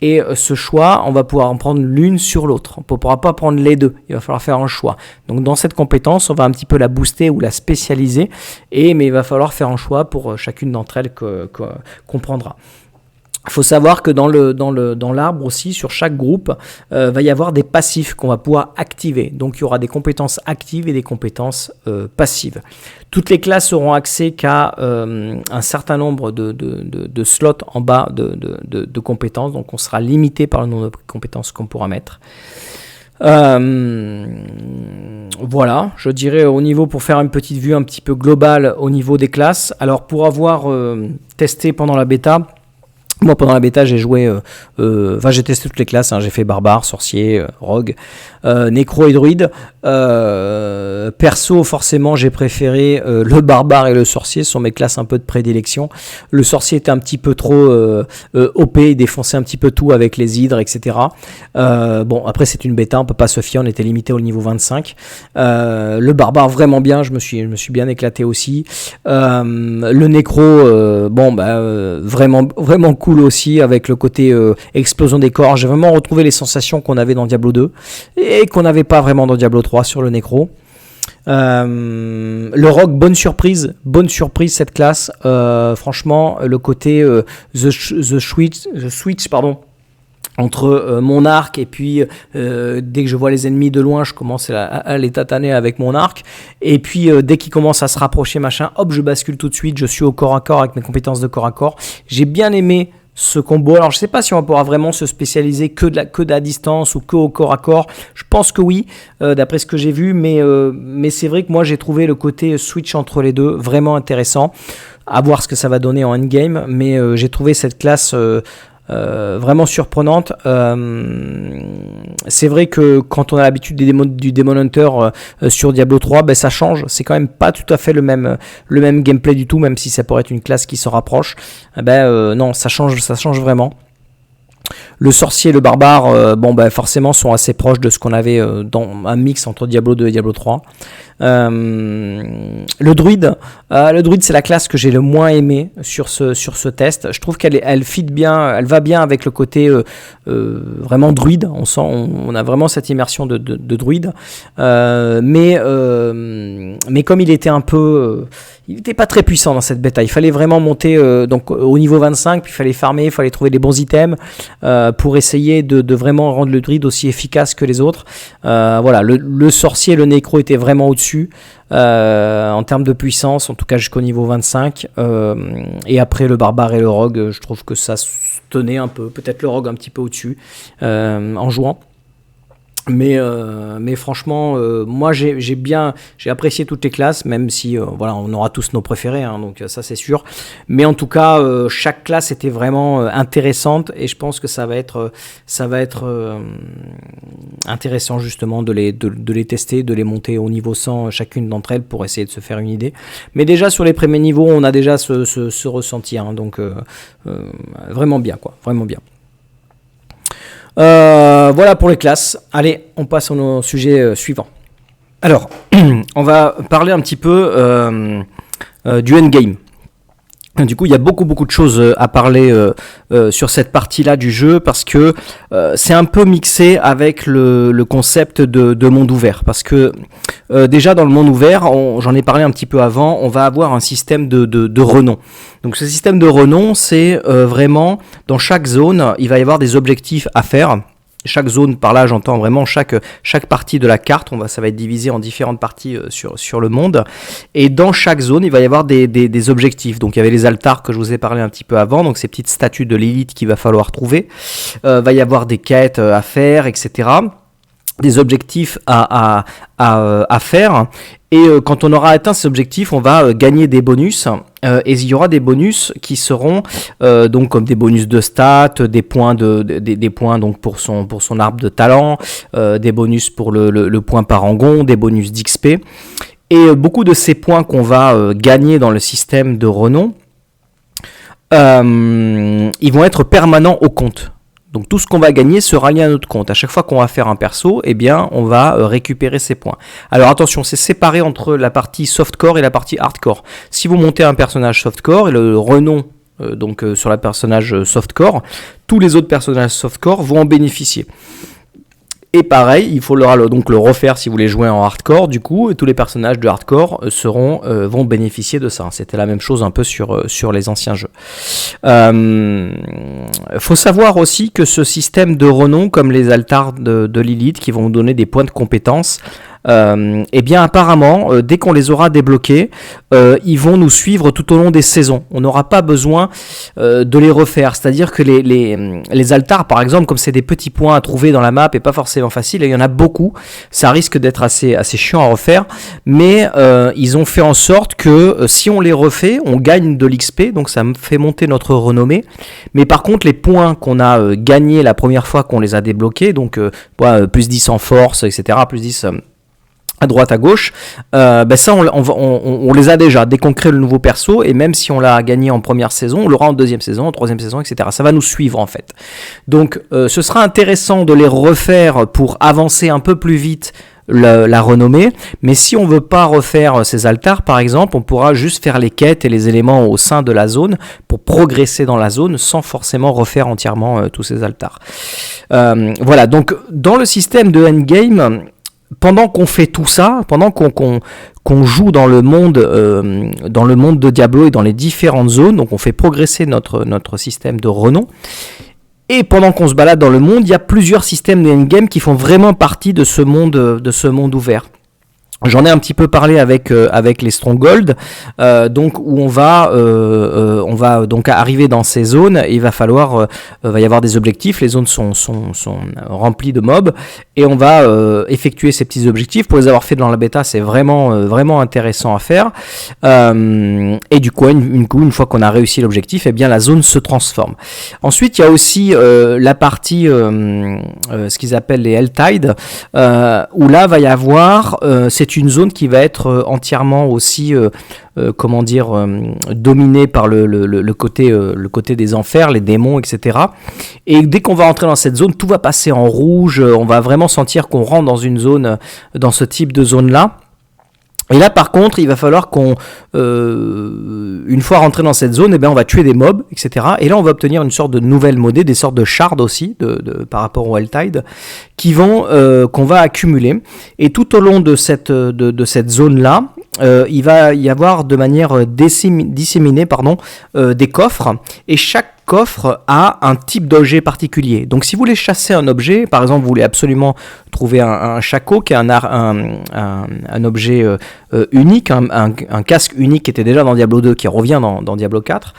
Et ce choix, on va pouvoir en prendre l'une sur l'autre. On ne pourra pas prendre les deux. Il va falloir faire un choix. Donc dans cette compétence, on va un petit peu la booster ou la spécialiser. Mais il va falloir faire un choix pour chacune d'entre elles qu'on prendra. Il faut savoir que dans l'arbre aussi, sur chaque groupe, va y avoir des passifs qu'on va pouvoir activer. Donc il y aura des compétences actives et des compétences passives. Toutes les classes auront accès qu'à un certain nombre de slots en bas de compétences. Donc on sera limité par le nombre de compétences qu'on pourra mettre. Voilà, je dirais au niveau, pour faire une petite vue un petit peu globale au niveau des classes. Alors pour avoir testé pendant la bêta, moi, pendant la bêta, j'ai joué... j'ai testé toutes les classes. J'ai fait barbare, sorcier, rogue, nécro et druide. Perso, forcément, j'ai préféré le barbare et le sorcier. Ce sont mes classes un peu de prédilection. Le sorcier était un petit peu trop OP. Il défonçait un petit peu tout avec les hydres, etc. Après, c'est une bêta. On peut pas se fier. On était limité au niveau 25. Le barbare, vraiment bien. Je me suis bien éclaté aussi. Le nécro, vraiment cool. cool aussi avec le côté explosion des corps. J'ai vraiment retrouvé les sensations qu'on avait dans Diablo 2 et qu'on n'avait pas vraiment dans Diablo 3 sur le Necro. Le rogue, bonne surprise cette classe. Franchement, le côté the switch entre mon arc et puis dès que je vois les ennemis de loin, je commence à les tataner avec mon arc. Et puis dès qu'ils commencent à se rapprocher, machin, hop, je bascule tout de suite. Je suis au corps à corps avec mes compétences de corps à corps. J'ai bien aimé ce combo. Alors je sais pas si on pourra vraiment se spécialiser que de la distance ou que au corps à corps. Je pense que oui, d'après ce que j'ai vu, mais c'est vrai que moi j'ai trouvé le côté switch entre les deux vraiment intéressant. À voir ce que ça va donner en endgame, mais j'ai trouvé cette classe vraiment surprenante. C'est vrai que quand on a l'habitude du Demon Hunter sur Diablo 3, ben ça change. C'est quand même pas tout à fait le même gameplay du tout, même si ça pourrait être une classe qui se rapproche. Non, ça change vraiment. Le sorcier et le barbare, forcément sont assez proches de ce qu'on avait dans un mix entre Diablo 2 et Diablo 3. Le druide, c'est la classe que j'ai le moins aimé sur ce test. Je trouve qu'elle fit bien, elle va bien avec le côté vraiment druide. On a vraiment cette immersion de druide. Mais comme il était il n'était pas très puissant dans cette bêta. Il fallait vraiment monter donc au niveau 25, puis il fallait farmer, il fallait trouver des bons items pour essayer de vraiment rendre le druide aussi efficace que les autres. Voilà, le sorcier et le nécro étaient vraiment au-dessus en termes de puissance, en tout cas jusqu'au niveau 25. Et après le barbare et le rogue, je trouve que ça se tenait un peu, peut-être le rogue un petit peu au-dessus en jouant. Mais franchement, moi j'ai apprécié toutes les classes, même si voilà, on aura tous nos préférés, hein, donc ça c'est sûr. Mais en tout cas, chaque classe était vraiment intéressante et je pense que ça va être intéressant justement de les tester, de les monter au niveau 100 chacune d'entre elles pour essayer de se faire une idée. Mais déjà sur les premiers niveaux, on a déjà ce ressenti, hein, donc vraiment bien quoi, vraiment bien. Voilà pour les classes. Allez, on passe au sujet suivant. Alors, on va parler un petit peu du endgame. Du coup, il y a beaucoup de choses à parler sur cette partie-là du jeu parce que c'est un peu mixé avec le concept de monde ouvert. Parce que déjà dans le monde ouvert, j'en ai parlé un petit peu avant, on va avoir un système de renom. Donc ce système de renom, c'est vraiment dans chaque zone, il va y avoir des objectifs à faire. Chaque zone, par là j'entends vraiment chaque partie de la carte, ça va être divisé en différentes parties sur le monde, et dans chaque zone il va y avoir des objectifs. Donc il y avait les altars que je vous ai parlé un petit peu avant, donc ces petites statues de l'élite qu'il va falloir trouver, va y avoir des quêtes à faire, etc., des objectifs à faire. Et quand on aura atteint ces objectifs, on va gagner des bonus. Et il y aura des bonus qui seront donc comme des bonus de stats, des points des points donc pour son arbre de talent, des bonus pour le point parangon, des bonus d'XP. Et beaucoup de ces points qu'on va gagner dans le système de renom, ils vont être permanents au compte. Donc tout ce qu'on va gagner sera lié à notre compte. À chaque fois qu'on va faire un perso, eh bien, on va récupérer ces points. Alors attention, c'est séparé entre la partie softcore et la partie hardcore. Si vous montez un personnage softcore et le renom sur le personnage softcore, tous les autres personnages softcore vont en bénéficier. Et pareil, il faut donc le refaire si vous voulez jouer en hardcore, du coup, et tous les personnages de hardcore vont bénéficier de ça. C'était la même chose un peu sur les anciens jeux. Faut savoir aussi que ce système de renom, comme les altars de Lilith, qui vont vous donner des points de compétence, eh bien apparemment, dès qu'on les aura débloqués, ils vont nous suivre tout au long des saisons. On n'aura pas besoin de les refaire. C'est-à-dire que les altars, par exemple, comme c'est des petits points à trouver dans la map et pas forcément facile, il y en a beaucoup, ça risque d'être assez chiant à refaire, mais ils ont fait en sorte que si on les refait, on gagne de l'XP, donc ça fait monter notre renommée. Mais par contre, les points qu'on a gagnés la première fois qu'on les a débloqués, donc plus 10 en force, etc., plus 10... à droite, à gauche, ça on les a déjà dès qu'on crée le nouveau perso, et même si on l'a gagné en première saison, on l'aura en deuxième saison, en troisième saison, etc. Ça va nous suivre en fait. Donc ce sera intéressant de les refaire pour avancer un peu plus vite la renommer. Mais si on veut pas refaire ces altars, par exemple, on pourra juste faire les quêtes et les éléments au sein de la zone pour progresser dans la zone sans forcément refaire entièrement tous ces altars. Voilà, donc dans le système de endgame, pendant qu'on fait tout ça, pendant qu'on joue dans le monde de Diablo et dans les différentes zones, donc on fait progresser notre système de renom. Et pendant qu'on se balade dans le monde, il y a plusieurs systèmes de endgame qui font vraiment partie de ce monde ouvert. J'en ai un petit peu parlé avec les Stronghold, donc où on va donc arriver dans ces zones. Et il va falloir va y avoir des objectifs. Les zones sont remplies de mobs et on va effectuer ces petits objectifs. Pour les avoir fait dans la bêta, c'est vraiment intéressant à faire. Et du coup, une fois qu'on a réussi l'objectif, eh bien la zone se transforme. Ensuite, il y a aussi la partie ce qu'ils appellent les Helltide, où là va y avoir c'est une zone qui va être entièrement aussi dominée par le côté des enfers, les démons, etc. Et dès qu'on va entrer dans cette zone, tout va passer en rouge. On va vraiment sentir qu'on rentre dans une zone, dans ce type de zone-là. Et là, par contre, il va falloir une fois rentré dans cette zone, eh bien, on va tuer des mobs, etc. Et là, on va obtenir une sorte de nouvelle monnaie, des sortes de shards aussi, par rapport au Helltide, qu'on va accumuler. Et tout au long de cette zone-là, il va y avoir de manière disséminée, des coffres. Et chaque coffre a un type d'objet particulier. Donc si vous voulez chasser un objet, par exemple vous voulez absolument trouver un shako qui est un objet unique, un casque unique qui était déjà dans Diablo 2, qui revient dans Diablo 4,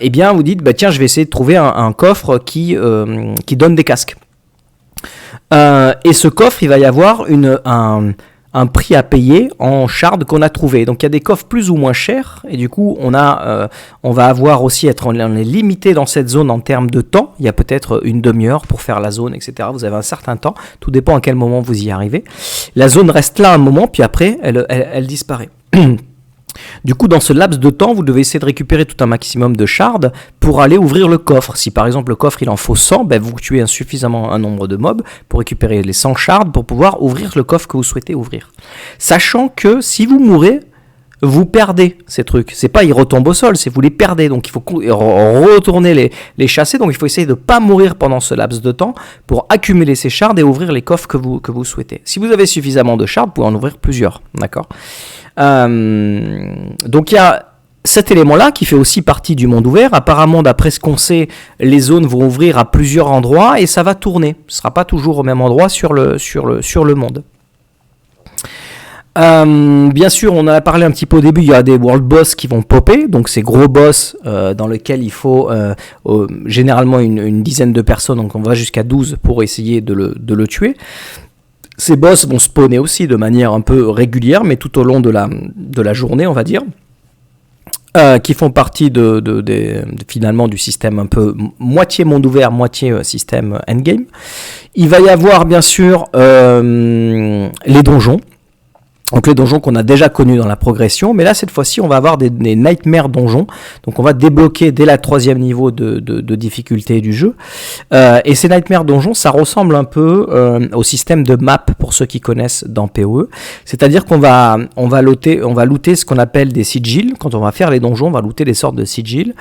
eh bien vous dites tiens, je vais essayer de trouver un coffre qui donne des casques. Et ce coffre, il va y avoir un prix à payer en shards qu'on a trouvé. Donc il y a des coffres plus ou moins chers et du coup on va avoir aussi on est limité dans cette zone en termes de temps. Il y a peut-être une demi-heure pour faire la zone, etc. Vous avez un certain temps, tout dépend à quel moment vous y arrivez. La zone reste là un moment puis après elle disparaît. Du coup, dans ce laps de temps, vous devez essayer de récupérer tout un maximum de shards pour aller ouvrir le coffre. Si par exemple le coffre il en faut 100, vous tuez suffisamment un nombre de mobs pour récupérer les 100 shards pour pouvoir ouvrir le coffre que vous souhaitez ouvrir. Sachant que si vous mourrez, vous perdez ces trucs. C'est pas ils retombent au sol, c'est vous les perdez. Donc il faut retourner les chasser. Donc il faut essayer de pas mourir pendant ce laps de temps pour accumuler ces shards et ouvrir les coffres que vous souhaitez. Si vous avez suffisamment de shards, vous pouvez en ouvrir plusieurs. D'accord ? Donc il y a cet élément-là qui fait aussi partie du monde ouvert. Apparemment, d'après ce qu'on sait, les zones vont ouvrir à plusieurs endroits et ça va tourner. Ce ne sera pas toujours au même endroit sur le monde. Bien sûr, on en a parlé un petit peu au début, il y a des world boss qui vont popper, donc ces gros boss dans lesquels il faut généralement une dizaine de personnes, donc on va jusqu'à 12 pour essayer de le tuer. Ces boss vont spawner aussi de manière un peu régulière, mais tout au long de la journée, on va dire, qui font partie finalement du système un peu moitié monde ouvert, moitié système endgame. Il va y avoir bien sûr les donjons. Donc les donjons qu'on a déjà connus dans la progression, mais là cette fois-ci on va avoir des nightmare donjons, donc on va débloquer dès la 3e niveau de difficulté du jeu, et ces nightmare donjons ça ressemble un peu au système de map pour ceux qui connaissent dans PoE, c'est-à-dire qu'on va looter ce qu'on appelle des sigils. Quand on va faire les donjons, on va looter des sortes de sigils,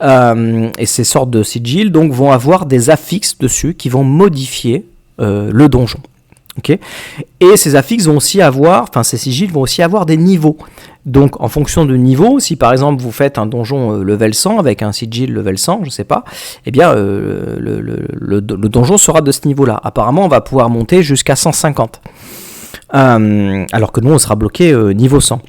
et ces sortes de sigils donc vont avoir des affixes dessus qui vont modifier le donjon. Okay. Et ces affixes vont aussi ces sigils vont aussi avoir des niveaux. Donc en fonction du niveau, si par exemple vous faites un donjon level 100 avec un sigil level 100, je sais pas, eh bien le donjon sera de ce niveau-là. Apparemment, on va pouvoir monter jusqu'à 150. Alors que nous, on sera bloqué niveau 100.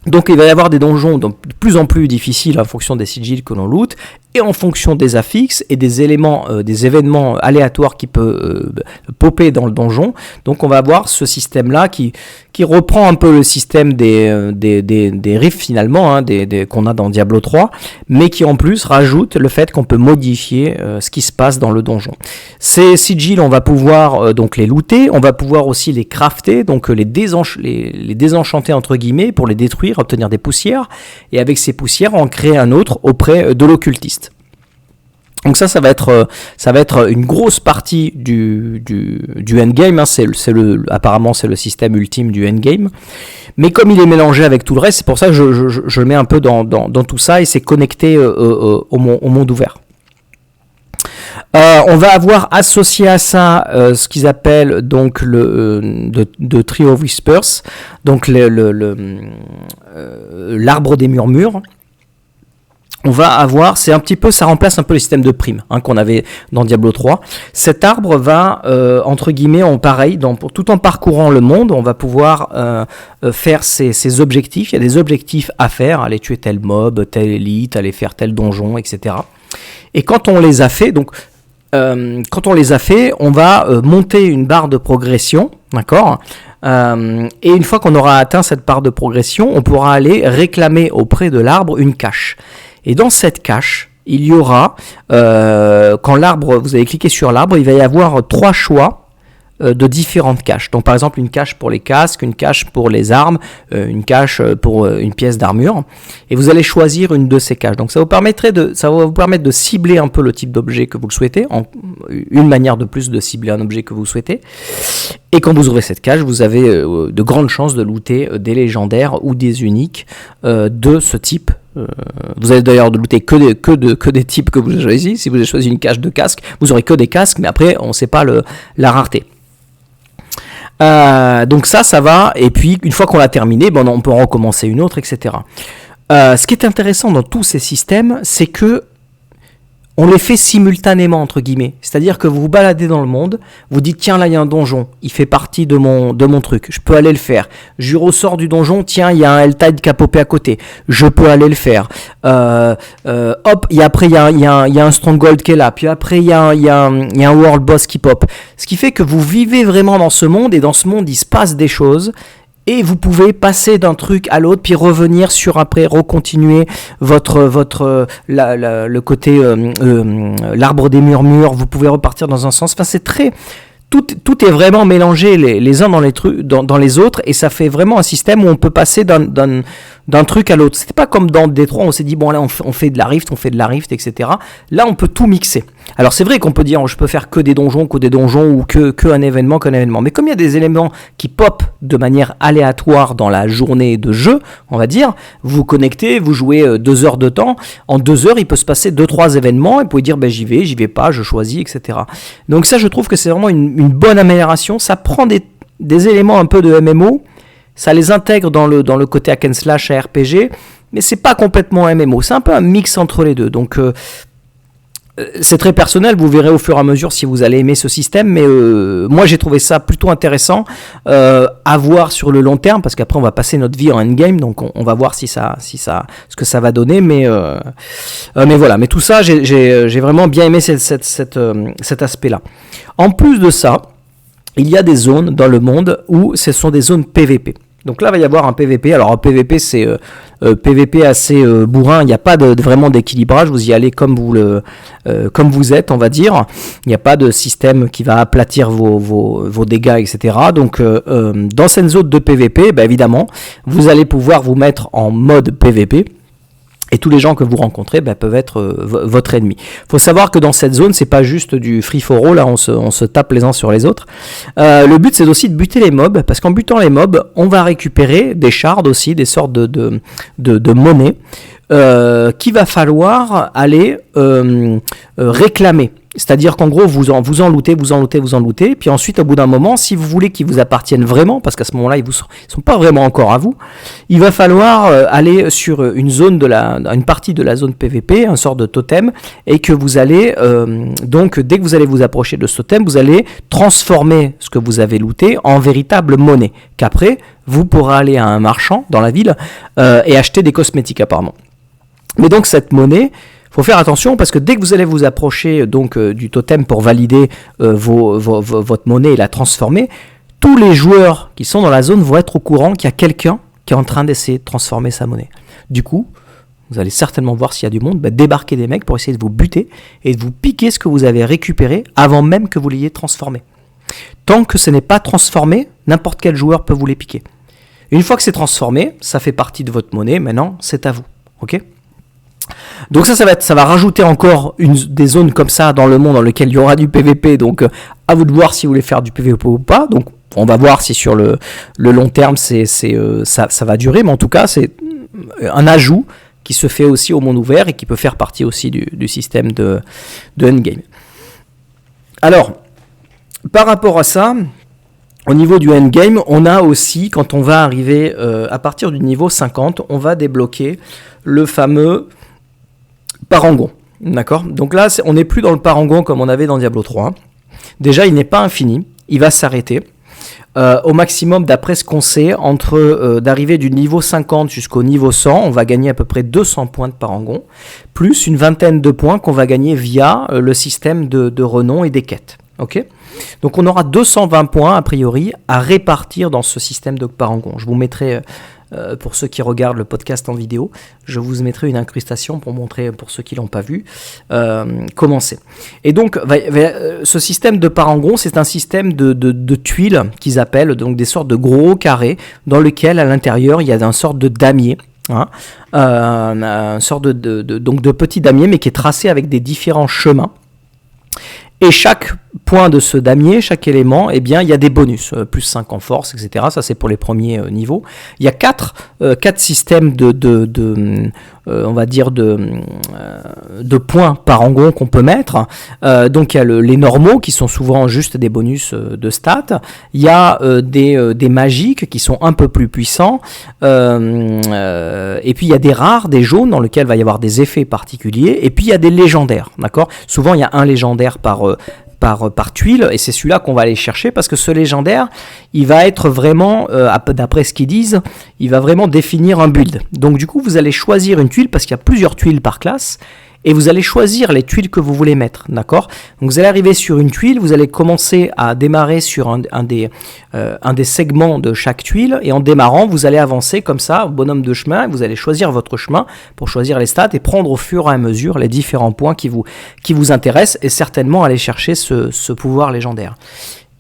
Donc il va y avoir des donjons de plus en plus difficiles en fonction des sigils que l'on loot et en fonction des affixes et des événements aléatoires qui peuvent popper dans le donjon. Donc on va avoir ce système-là qui reprend un peu le système des rifts finalement, qu'on a dans Diablo 3, mais qui en plus rajoute le fait qu'on peut modifier ce qui se passe dans le donjon. Ces sigils, on va pouvoir donc les looter, on va pouvoir aussi les crafter, donc les désenchanter entre guillemets pour les détruire, obtenir des poussières, et avec ces poussières, on crée un autre auprès de l'occultiste. Donc ça va être une grosse partie du endgame, hein. Apparemment c'est le système ultime du endgame. Mais comme il est mélangé avec tout le reste, c'est pour ça que je le mets un peu dans tout ça, et c'est connecté au monde ouvert. On va avoir associé à ça ce qu'ils appellent donc de Tree of Whispers, donc l'arbre des murmures. On va avoir, ça remplace un peu le système de primes qu'on avait dans Diablo 3. Cet arbre va, entre guillemets, tout en parcourant le monde, on va pouvoir faire ses objectifs. Il y a des objectifs à faire, aller tuer tel mob, tel élite, aller faire tel donjon, etc. Et quand on les a fait, on va monter une barre de progression, d'accord ? Et une fois qu'on aura atteint cette barre de progression, on pourra aller réclamer auprès de l'arbre une cache. Et dans cette cache, il y aura, quand vous allez cliquer sur l'arbre, il va y avoir 3 choix de différentes caches. Donc par exemple une cache pour les casques, une cache pour les armes, une cache pour une pièce d'armure. Et vous allez choisir une de ces caches. Donc ça va vous permettre de cibler un peu le type d'objet que vous le souhaitez, une manière de plus de cibler un objet que vous souhaitez. Et quand vous ouvrez cette cache, vous avez de grandes chances de looter des légendaires ou des uniques de ce type. Vous allez d'ailleurs looter que des types que vous avez choisis. Si vous avez choisi une cache de casque, vous aurez que des casques, mais après on ne sait pas la rareté. Donc ça va, et puis une fois qu'on l'a terminé, on peut en recommencer une autre, etc. Ce qui est intéressant dans tous ces systèmes, c'est que on les fait simultanément, entre guillemets. C'est-à-dire que vous vous baladez dans le monde, vous dites tiens, là il y a un donjon, il fait partie de mon truc, je peux aller le faire. Je ressors du donjon, tiens, il y a un Helltide qui a popé à côté, je peux aller le faire. Et après il y a un Stronghold qui est là, puis après il y a un World Boss qui pop. Ce qui fait que vous vivez vraiment dans ce monde, et dans ce monde il se passe des choses. Et vous pouvez passer d'un truc à l'autre, puis revenir après, recontinuer le côté l'arbre des murmures. Vous pouvez repartir dans un sens. Enfin, c'est très tout est vraiment mélangé les uns dans les autres, et ça fait vraiment un système où on peut passer d'un truc à l'autre. C'était pas comme dans Détroit, on s'est dit bon là on fait de la rift, etc. Là on peut tout mixer. Alors c'est vrai qu'on peut dire je peux faire que des donjons ou que un événement, mais comme il y a des éléments qui pop de manière aléatoire dans la journée de jeu, on va dire, vous vous connectez, vous jouez 2 heures de temps, en 2 heures il peut se passer 2-3 événements, et vous pouvez dire j'y vais pas, je choisis, etc. Donc ça je trouve que c'est vraiment une bonne amélioration. Ça prend des éléments un peu de MMO, ça les intègre dans le côté hack and slash à RPG, mais c'est pas complètement MMO, c'est un peu un mix entre les deux. Donc c'est très personnel, vous verrez au fur et à mesure si vous allez aimer ce système, mais moi j'ai trouvé ça plutôt intéressant à voir sur le long terme, parce qu'après on va passer notre vie en endgame, donc on va voir ce que ça va donner, mais voilà. Mais tout ça, j'ai vraiment bien aimé cet aspect-là. En plus de ça, il y a des zones dans le monde où ce sont des zones PVP. Donc là, il va y avoir un PVP. Alors, un PVP, c'est PVP assez bourrin. Il n'y a pas vraiment d'équilibrage. Vous y allez comme vous êtes, on va dire. Il n'y a pas de système qui va aplatir vos dégâts, etc. Donc, dans cette zone de PVP, évidemment, vous allez pouvoir vous mettre en mode PVP. Et tous les gens que vous rencontrez peuvent être votre ennemi. Il faut savoir que dans cette zone, c'est pas juste du free for all, là, on se tape les uns sur les autres. Le but, c'est aussi de buter les mobs, parce qu'en butant les mobs, on va récupérer des shards aussi, des sortes de monnaie, qu'il va falloir aller réclamer. C'est-à-dire qu'en gros, vous en lootez, puis ensuite, au bout d'un moment, si vous voulez qu'ils vous appartiennent vraiment, parce qu'à ce moment-là, ils sont pas vraiment encore à vous, il va falloir aller sur une partie de la zone PVP, un sort de totem, et que vous allez, donc, dès que vous allez vous approcher de ce totem, vous allez transformer ce que vous avez looté en véritable monnaie, qu'après, vous pourrez aller à un marchand dans la ville et acheter des cosmétiques, apparemment. Mais donc, cette monnaie, faut faire attention, parce que dès que vous allez vous approcher du totem pour valider votre monnaie et la transformer, tous les joueurs qui sont dans la zone vont être au courant qu'il y a quelqu'un qui est en train d'essayer de transformer sa monnaie. Du coup, vous allez certainement voir s'il y a du monde, débarquer des mecs pour essayer de vous buter et de vous piquer ce que vous avez récupéré avant même que vous l'ayez transformé. Tant que ce n'est pas transformé, n'importe quel joueur peut vous les piquer. Une fois que c'est transformé, ça fait partie de votre monnaie, maintenant c'est à vous. Ok ? Donc ça va rajouter encore des zones comme ça dans le monde dans lequel il y aura du PVP. Donc à vous de voir si vous voulez faire du PVP ou pas. Donc on va voir si sur le long terme ça va durer. Mais en tout cas, c'est un ajout qui se fait aussi au monde ouvert et qui peut faire partie aussi du système de endgame. Alors, par rapport à ça, au niveau du endgame, on a aussi, quand on va arriver à partir du niveau 50, on va débloquer le fameux parangon. D'accord ? Donc là, on n'est plus dans le parangon comme on avait dans Diablo 3. Déjà, il n'est pas infini, il va s'arrêter. Au maximum, d'après ce qu'on sait, d'arriver du niveau 50 jusqu'au niveau 100, on va gagner à peu près 200 points de parangon, plus une vingtaine de points qu'on va gagner via le système de renom et des quêtes. Ok ? Donc on aura 220 points a priori à répartir dans ce système de parangon. Je vous mettrai, pour ceux qui regardent le podcast en vidéo, je vous mettrai une incrustation pour montrer, pour ceux qui ne l'ont pas vu, comment c'est. Et donc ce système de parangon, c'est un système de tuiles qu'ils appellent, donc des sortes de gros carrés dans lequel à l'intérieur il y a une sorte de damier. Une sorte donc de petit damier mais qui est tracé avec des différents chemins. Et chaque point de ce damier, chaque élément, eh bien, il y a des bonus, plus 5 en force, etc. Ça, c'est pour les premiers niveaux. Il y a 4 systèmes on va dire de points parangon qu'on peut mettre. Donc, il y a les normaux qui sont souvent juste des bonus de stats. Il y a des magiques qui sont un peu plus puissants. Et puis, il y a des rares, des jaunes, dans lesquels il va y avoir des effets particuliers. Et puis, il y a des légendaires, d'accord ? Souvent, il y a un légendaire par tuile, et c'est celui-là qu'on va aller chercher parce que ce légendaire, il va être vraiment, d'après ce qu'ils disent, il va vraiment définir un build. Donc du coup, vous allez choisir une tuile parce qu'il y a plusieurs tuiles par classe et vous allez choisir les tuiles que vous voulez mettre, d'accord ? Donc vous allez arriver sur une tuile, vous allez commencer à démarrer sur un des segments de chaque tuile et en démarrant, vous allez avancer comme ça, bonhomme de chemin, et vous allez choisir votre chemin pour choisir les stats et prendre au fur et à mesure les différents points qui vous intéressent et certainement aller chercher ce pouvoir légendaire.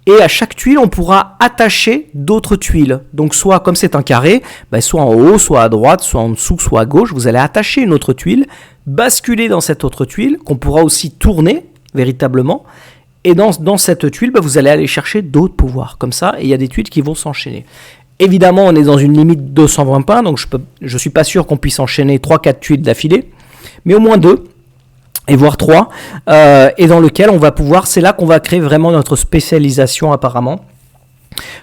Et à chaque tuile, on pourra attacher d'autres tuiles. Donc soit, comme c'est un carré, soit en haut, soit à droite, soit en dessous, soit à gauche, vous allez attacher une autre tuile, basculer dans cette autre tuile, qu'on pourra aussi tourner véritablement. Et dans cette tuile, vous allez aller chercher d'autres pouvoirs, comme ça, et il y a des tuiles qui vont s'enchaîner. Évidemment, on est dans une limite de 220 points, donc je suis pas sûr qu'on puisse enchaîner 3-4 tuiles d'affilée, mais au moins 2. Et voire 3, et dans lequel on va pouvoir, c'est là qu'on va créer vraiment notre spécialisation apparemment.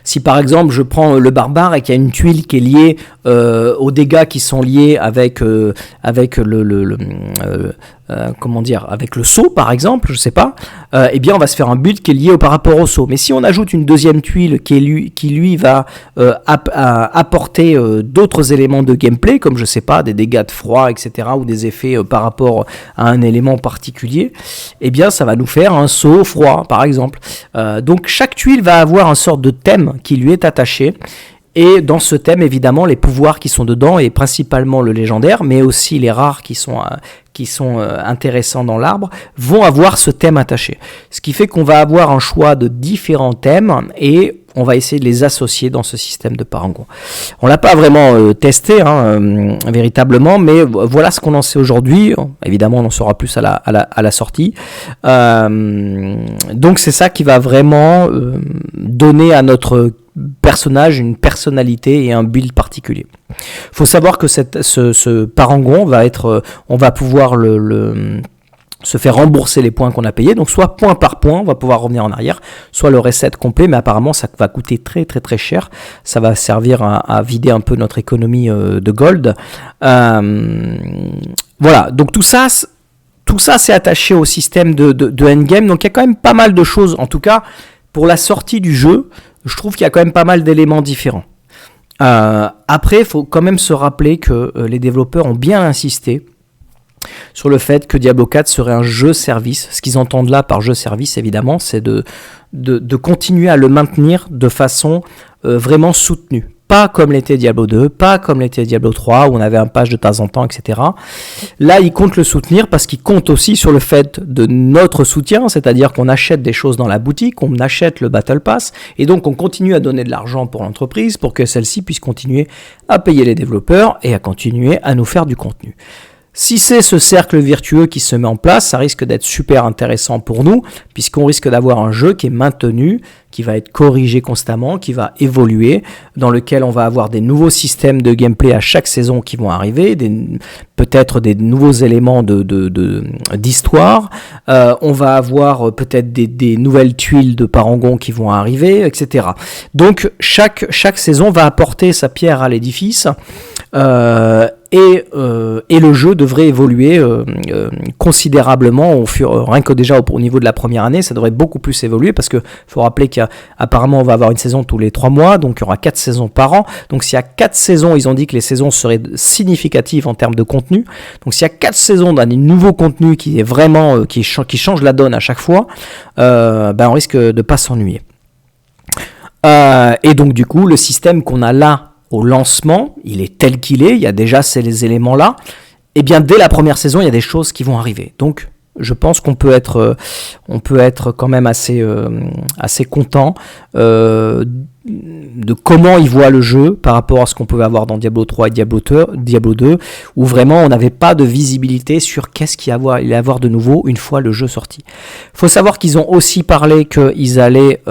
Si par exemple je prends le barbare et qu'il y a une tuile qui est liée aux dégâts qui sont liés avec avec le saut par exemple, je sais pas, eh bien on va se faire un build qui est lié par rapport au saut. Mais si on ajoute une deuxième tuile qui lui va apporter d'autres éléments de gameplay, comme je sais pas, des dégâts de froid, etc., ou des effets par rapport à un élément particulier, eh bien ça va nous faire un saut froid par exemple. Donc chaque tuile va avoir une sorte de thème qui lui est attaché. Et dans ce thème, évidemment, les pouvoirs qui sont dedans, et principalement le légendaire, mais aussi les rares qui sont intéressants dans l'arbre, vont avoir ce thème attaché. Ce qui fait qu'on va avoir un choix de différents thèmes, et on va essayer de les associer dans ce système de parangon. On l'a pas vraiment testé, véritablement, mais voilà ce qu'on en sait aujourd'hui. Évidemment, on en saura plus à la sortie. Donc c'est ça qui va vraiment donner à notre personnage une personnalité et un build particulier. Faut savoir que ce parangon va être, on va pouvoir se faire rembourser les points qu'on a payés, donc soit point par point, on va pouvoir revenir en arrière, soit le reset complet, mais apparemment ça va coûter très très très cher, ça va servir à vider un peu notre économie de gold. Voilà, donc tout ça c'est attaché au système de endgame, donc il y a quand même pas mal de choses, en tout cas pour la sortie du jeu, je trouve qu'il y a quand même pas mal d'éléments différents. Après, il faut quand même se rappeler que les développeurs ont bien insisté sur le fait que Diablo 4 serait un jeu-service. Ce qu'ils entendent là par jeu-service, évidemment, c'est de continuer à le maintenir de façon vraiment soutenue. Pas comme l'était Diablo 2, pas comme l'était Diablo 3, où on avait un patch de temps en temps, etc. Là, ils comptent le soutenir parce qu'ils comptent aussi sur le fait de notre soutien, c'est-à-dire qu'on achète des choses dans la boutique, on achète le Battle Pass, et donc on continue à donner de l'argent pour l'entreprise, pour que celle-ci puisse continuer à payer les développeurs et à continuer à nous faire du contenu. Si c'est ce cercle vertueux qui se met en place, ça risque d'être super intéressant pour nous, puisqu'on risque d'avoir un jeu qui est maintenu, qui va être corrigé constamment, qui va évoluer, dans lequel on va avoir des nouveaux systèmes de gameplay à chaque saison qui vont arriver, peut-être des nouveaux éléments d'histoire, on va avoir peut-être des nouvelles tuiles de parangon qui vont arriver, etc. Donc chaque saison va apporter sa pierre à l'édifice, et le jeu devrait évoluer considérablement rien que déjà au niveau de la première année, ça devrait beaucoup plus évoluer, parce que faut rappeler qu'apparemment on va avoir une saison tous les 3 mois, donc il y aura 4 saisons par an. Donc s'il y a 4 saisons, ils ont dit que les saisons seraient significatives en termes de contenu. Donc s'il y a 4 saisons d'un nouveau contenu qui est vraiment qui change la donne à chaque fois, on risque de pas s'ennuyer. Et donc du coup, le système qu'on a là au lancement, il est tel qu'il est, il y a déjà ces éléments-là, et bien dès la première saison, il y a des choses qui vont arriver. Donc je pense qu'on peut être quand même assez content de comment ils voient le jeu par rapport à ce qu'on pouvait avoir dans Diablo 3 et Diablo 2, où vraiment on n'avait pas de visibilité sur qu'est-ce qu'il allait y avoir de nouveau une fois le jeu sorti. Il faut savoir qu'ils ont aussi parlé qu'ils allaient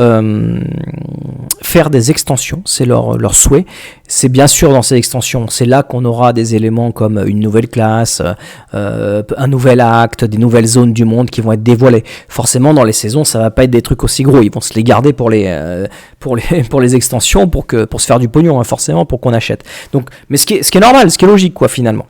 faire des extensions, c'est leur souhait. C'est bien sûr dans ces extensions, c'est là qu'on aura des éléments comme une nouvelle classe, un nouvel acte, des nouvelles zones du monde qui vont être dévoilées. Forcément, dans les saisons, ça va pas être des trucs aussi gros. Ils vont se les garder pour les extensions, pour se faire du pognon, hein, forcément, pour qu'on achète. Donc, mais ce qui est normal, ce qui est logique, quoi, finalement.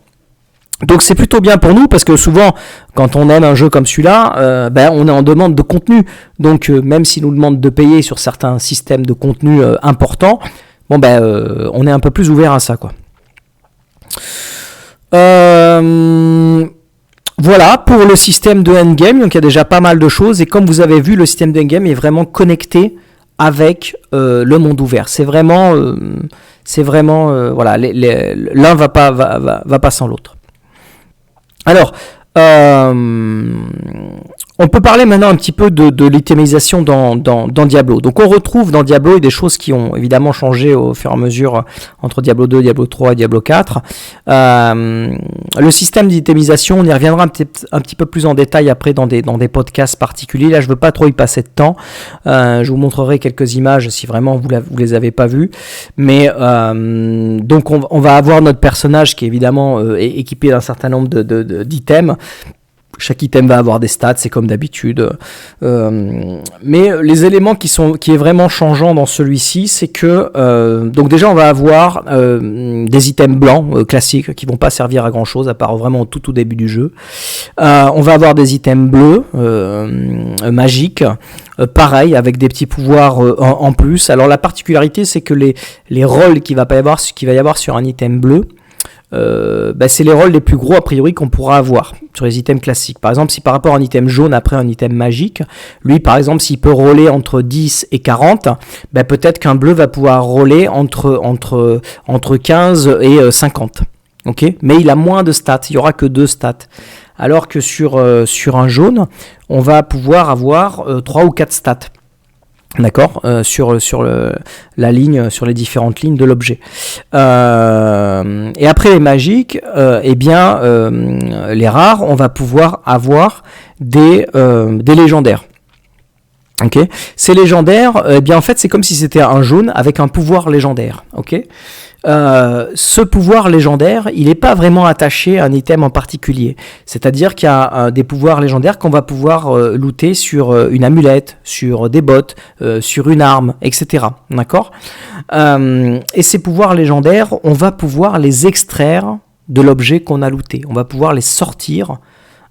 Donc c'est plutôt bien pour nous, parce que souvent quand on aime un jeu comme celui-là, on est en demande de contenu. Donc même s'ils nous demandent de payer sur certains systèmes de contenu importants, on est un peu plus ouvert à ça, quoi. Voilà pour le système de endgame. Donc il y a déjà pas mal de choses, et comme vous avez vu, le système de endgame est vraiment connecté avec le monde ouvert. C'est vraiment voilà, l'un va pas sans l'autre. Alors, on peut parler maintenant un petit peu de l'itémisation dans Diablo. Donc on retrouve dans Diablo des choses qui ont évidemment changé au fur et à mesure entre Diablo 2, Diablo 3 et Diablo 4. Le système d'itémisation, on y reviendra un petit peu plus en détail après dans des podcasts particuliers. Là, je ne veux pas trop y passer de temps. Je vous montrerai quelques images si vraiment vous les avez pas vues. Mais donc on va avoir notre personnage qui est évidemment équipé d'un certain nombre d'items. Chaque item va avoir des stats, c'est comme d'habitude. Mais les éléments qui est vraiment changeant dans celui-ci, c'est que donc déjà on va avoir des items blancs classiques qui vont pas servir à grand chose à part vraiment au tout début du jeu. On va avoir des items bleus magiques, pareil avec des petits pouvoirs en plus. Alors la particularité, c'est que les rôles qu'il va y avoir sur un item bleu, c'est les rôles les plus gros a priori qu'on pourra avoir sur les items classiques. Par exemple, si par rapport à un item jaune après un item magique, lui par exemple s'il peut roller entre 10 et 40, peut-être qu'un bleu va pouvoir roller entre 15 et 50. Okay, mais il a moins de stats, il n'y aura que 2 stats. Alors que sur un jaune, on va pouvoir avoir 3 ou 4 stats. D'accord, sur la ligne, sur les différentes lignes de l'objet. Et après les magiques, les rares, on va pouvoir avoir des légendaires. Ok, ces légendaires, en fait, c'est comme si c'était un jaune avec un pouvoir légendaire. Ok. Ce pouvoir légendaire, il n'est pas vraiment attaché à un item en particulier. C'est-à-dire qu'il y a des pouvoirs légendaires qu'on va pouvoir looter sur une amulette, sur des bottes, sur une arme, etc. D'accord ? Et ces pouvoirs légendaires, on va pouvoir les extraire de l'objet qu'on a looté. On va pouvoir les sortir,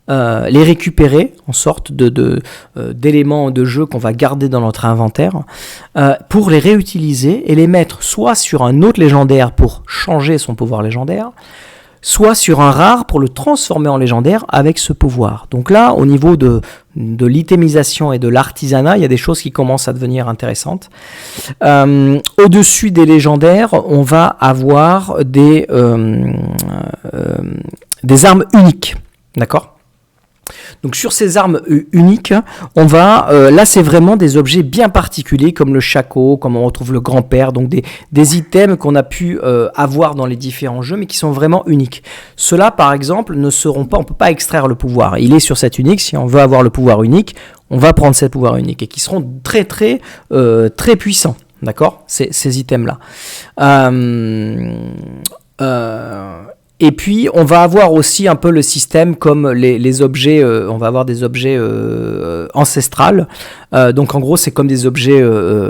les récupérer en sorte d'éléments de jeu qu'on va garder dans notre inventaire pour les réutiliser et les mettre soit sur un autre légendaire pour changer son pouvoir légendaire, soit sur un rare pour le transformer en légendaire avec ce pouvoir. Donc là, au niveau de l'itémisation et de l'artisanat, il y a des choses qui commencent à devenir intéressantes. Au-dessus des légendaires, on va avoir des armes uniques. D'accord ? Donc sur ces armes uniques, on va, là c'est vraiment des objets bien particuliers comme le Shaco, comme on retrouve le grand-père, donc des items qu'on a pu avoir dans les différents jeux, mais qui sont vraiment uniques. Ceux-là, par exemple, ne seront pas, on peut pas extraire le pouvoir. Il est sur cette unique. Si on veut avoir le pouvoir unique, on va prendre ces pouvoirs uniques et qui seront très puissants. D'accord, ces items-là. Et puis, on va avoir aussi un peu le système comme les objets, on va avoir des objets ancestrales. Donc, en gros, c'est comme des objets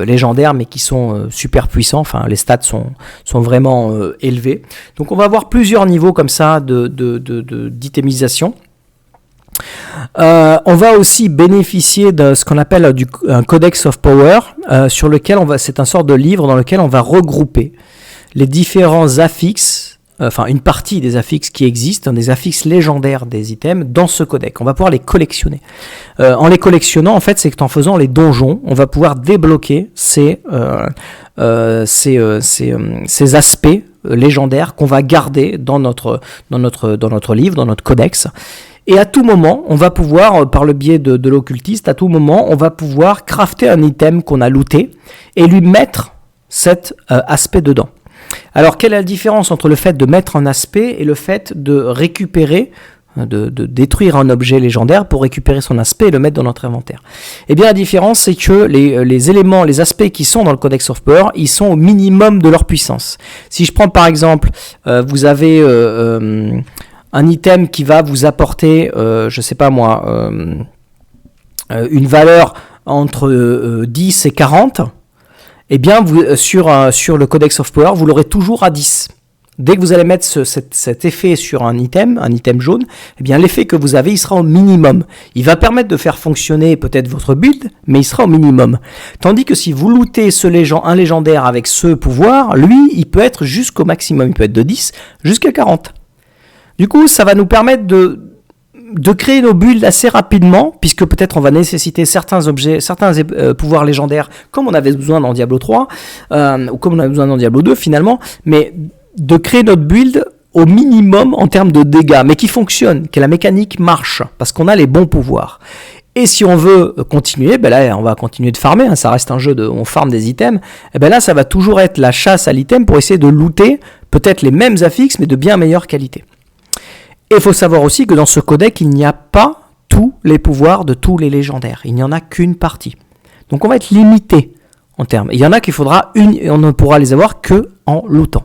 légendaires, mais qui sont super puissants. Enfin, les stats sont vraiment élevés. Donc, on va avoir plusieurs niveaux comme ça d'itemisation. On va aussi bénéficier de ce qu'on appelle un Codex of Power, sur lequel c'est un sort de livre dans lequel on va regrouper les différents affixes, enfin une partie des affixes qui existent, des affixes légendaires des items dans ce codex. On va pouvoir les collectionner. En les collectionnant, en fait, c'est qu'en faisant les donjons, on va pouvoir débloquer ces aspects légendaires qu'on va garder dans notre livre, dans notre codex. Et à tout moment, on va pouvoir, par le biais de l'occultiste, à tout moment, on va pouvoir crafter un item qu'on a looté et lui mettre cet aspect dedans. Alors, quelle est la différence entre le fait de mettre un aspect et le fait de récupérer, de détruire un objet légendaire pour récupérer son aspect et le mettre dans notre inventaire? Eh bien, la différence, c'est que les éléments, les aspects qui sont dans le Codex of Power, ils sont au minimum de leur puissance. Si je prends par exemple, vous avez un item qui va vous apporter, je sais pas moi, une valeur entre 10 et 40, eh bien, sur le Codex of Power, vous l'aurez toujours à 10. Dès que vous allez mettre cet effet sur un item jaune, eh bien, l'effet que vous avez, il sera au minimum. Il va permettre de faire fonctionner peut-être votre build, mais il sera au minimum. Tandis que si vous lootez un légendaire avec ce pouvoir, lui, il peut être jusqu'au maximum. Il peut être de 10 jusqu'à 40. Du coup, ça va nous permettre de créer nos builds assez rapidement, puisque peut-être on va nécessiter certains objets, certains pouvoirs légendaires, comme on avait besoin dans Diablo 3, ou comme on avait besoin dans Diablo 2 finalement, mais de créer notre build au minimum en termes de dégâts, mais qui fonctionne, que la mécanique marche, parce qu'on a les bons pouvoirs. Et si on veut continuer, ben là on va continuer de farmer, hein, ça reste un jeu on farme des items, et ben là ça va toujours être la chasse à l'item pour essayer de looter peut-être les mêmes affixes, mais de bien meilleure qualité. Et il faut savoir aussi que dans ce codec, il n'y a pas tous les pouvoirs de tous les légendaires. Il n'y en a qu'une partie. Donc on va être limité en termes. Il y en a qu'il faudra et on ne pourra les avoir que en lootant.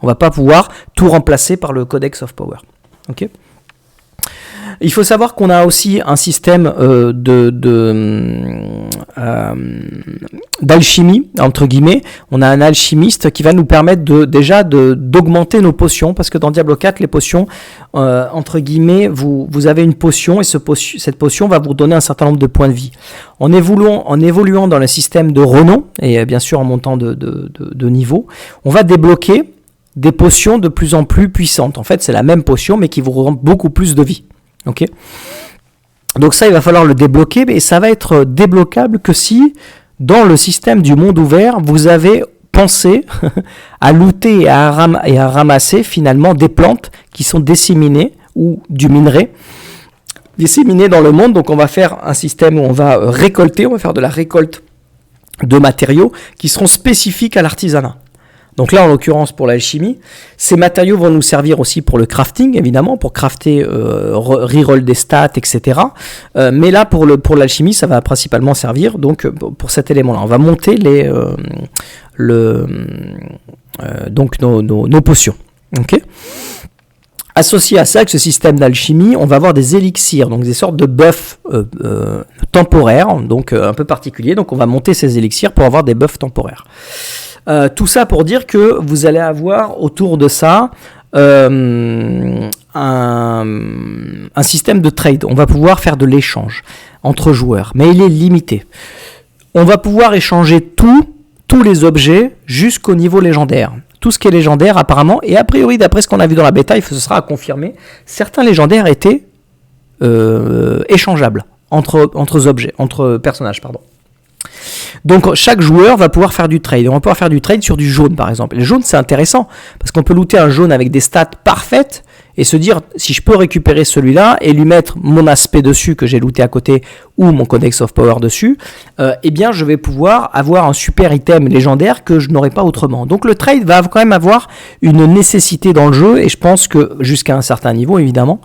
On ne va pas pouvoir tout remplacer par le Codex of Power. Ok ? Il faut savoir qu'on a aussi un système d'alchimie, entre guillemets. On a un alchimiste qui va nous permettre d'augmenter nos potions, parce que dans Diablo 4, les potions, entre guillemets, vous avez une potion, et cette potion va vous donner un certain nombre de points de vie. En évoluant dans le système de renom, et bien sûr en montant de niveau, on va débloquer des potions de plus en plus puissantes. En fait, c'est la même potion, mais qui vous rend beaucoup plus de vie. Ok. Donc ça, il va falloir le débloquer, mais ça va être débloquable que si, dans le système du monde ouvert, vous avez pensé à looter et à ramasser finalement des plantes qui sont disséminées, ou du minerai disséminé dans le monde. Donc on va faire un système où on va récolter, on va faire de la récolte de matériaux qui seront spécifiques à l'artisanat. Donc là, en l'occurrence, pour l'alchimie, ces matériaux vont nous servir aussi pour le crafting, évidemment, pour crafter, reroll des stats, etc. Mais là, pour l'alchimie, ça va principalement servir donc pour cet élément-là. On va monter donc nos potions. Ok. Associé à ça, avec ce système d'alchimie, on va avoir des élixirs, donc des sortes de buffs temporaires, donc un peu particuliers. Donc on va monter ces élixirs pour avoir des buffs temporaires. Tout ça pour dire que vous allez avoir autour de ça un système de trade. On va pouvoir faire de l'échange entre joueurs, mais il est limité. On va pouvoir échanger tous les objets jusqu'au niveau légendaire. Tout ce qui est légendaire apparemment, et a priori d'après ce qu'on a vu dans la bêta, ce sera à confirmer, certains légendaires étaient échangeables entre objets, entre personnages, pardon. Donc chaque joueur va pouvoir faire du trade. On va pouvoir faire du trade sur du jaune par exemple. Et le jaune c'est intéressant parce qu'on peut looter un jaune avec des stats parfaites et se dire si je peux récupérer celui-là et lui mettre mon aspect dessus que j'ai looté à côté ou mon Codex of Power dessus, eh bien je vais pouvoir avoir un super item légendaire que je n'aurais pas autrement. Donc le trade va quand même avoir une nécessité dans le jeu et je pense que jusqu'à un certain niveau évidemment,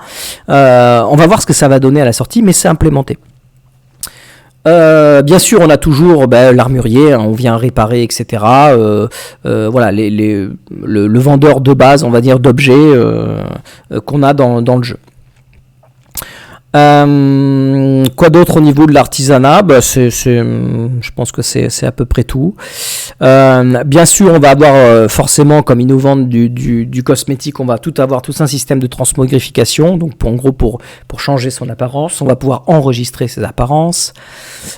on va voir ce que ça va donner à la sortie, mais c'est implémenté. Bien sûr, on a toujours l'armurier, hein, on vient réparer, etc. Voilà, le vendeur de base, on va dire, d'objets qu'on a dans le jeu. Quoi d'autre au niveau de l'artisanat? Je pense que c'est à peu près tout. Bien sûr, on va avoir forcément, comme ils nous vendent du cosmétique, on va avoir tout un système de transmogrification. Donc, pour changer son apparence, on va pouvoir enregistrer ses apparences.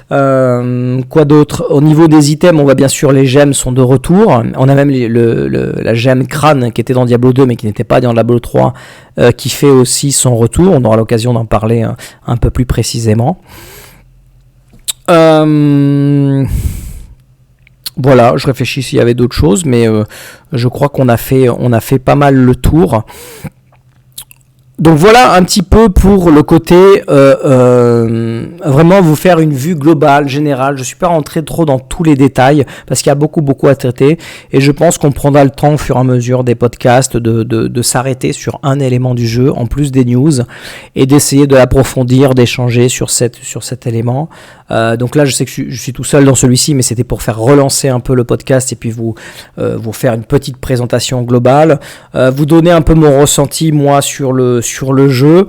Quoi d'autre? Au niveau des items, on va bien sûr, les gemmes sont de retour. On a même la gemme crâne qui était dans Diablo 2 mais qui n'était pas dans Diablo 3, qui fait aussi son retour. On aura l'occasion d'en parler un peu plus précisément. Voilà, je réfléchis s'il y avait d'autres choses, mais je crois qu'on a fait pas mal le tour. Donc voilà un petit peu pour le côté vraiment vous faire une vue globale, générale. Je ne suis pas rentré trop dans tous les détails parce qu'il y a beaucoup à traiter et je pense qu'on prendra le temps au fur et à mesure des podcasts de s'arrêter sur un élément du jeu en plus des news et d'essayer de l'approfondir, d'échanger sur cet élément. Donc là je sais que je suis tout seul dans celui-ci, mais c'était pour faire relancer un peu le podcast et puis vous faire une petite présentation globale, vous donner un peu mon ressenti moi sur le jeu.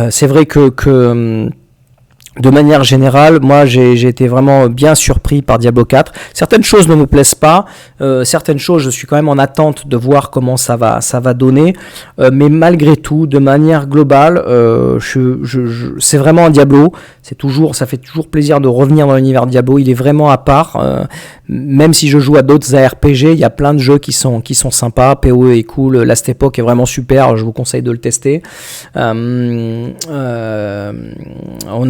C'est vrai que de manière générale, moi j'ai été vraiment bien surpris par Diablo 4. Certaines choses ne me plaisent pas, certaines choses je suis quand même en attente de voir comment ça va donner, mais malgré tout, de manière globale, c'est vraiment un Diablo. Ça fait toujours plaisir de revenir dans l'univers Diablo. Il est vraiment à part. Même si je joue à d'autres ARPG, il y a plein de jeux qui sont sympas. PoE est cool, Last Epoch est vraiment super. Je vous conseille de le tester. On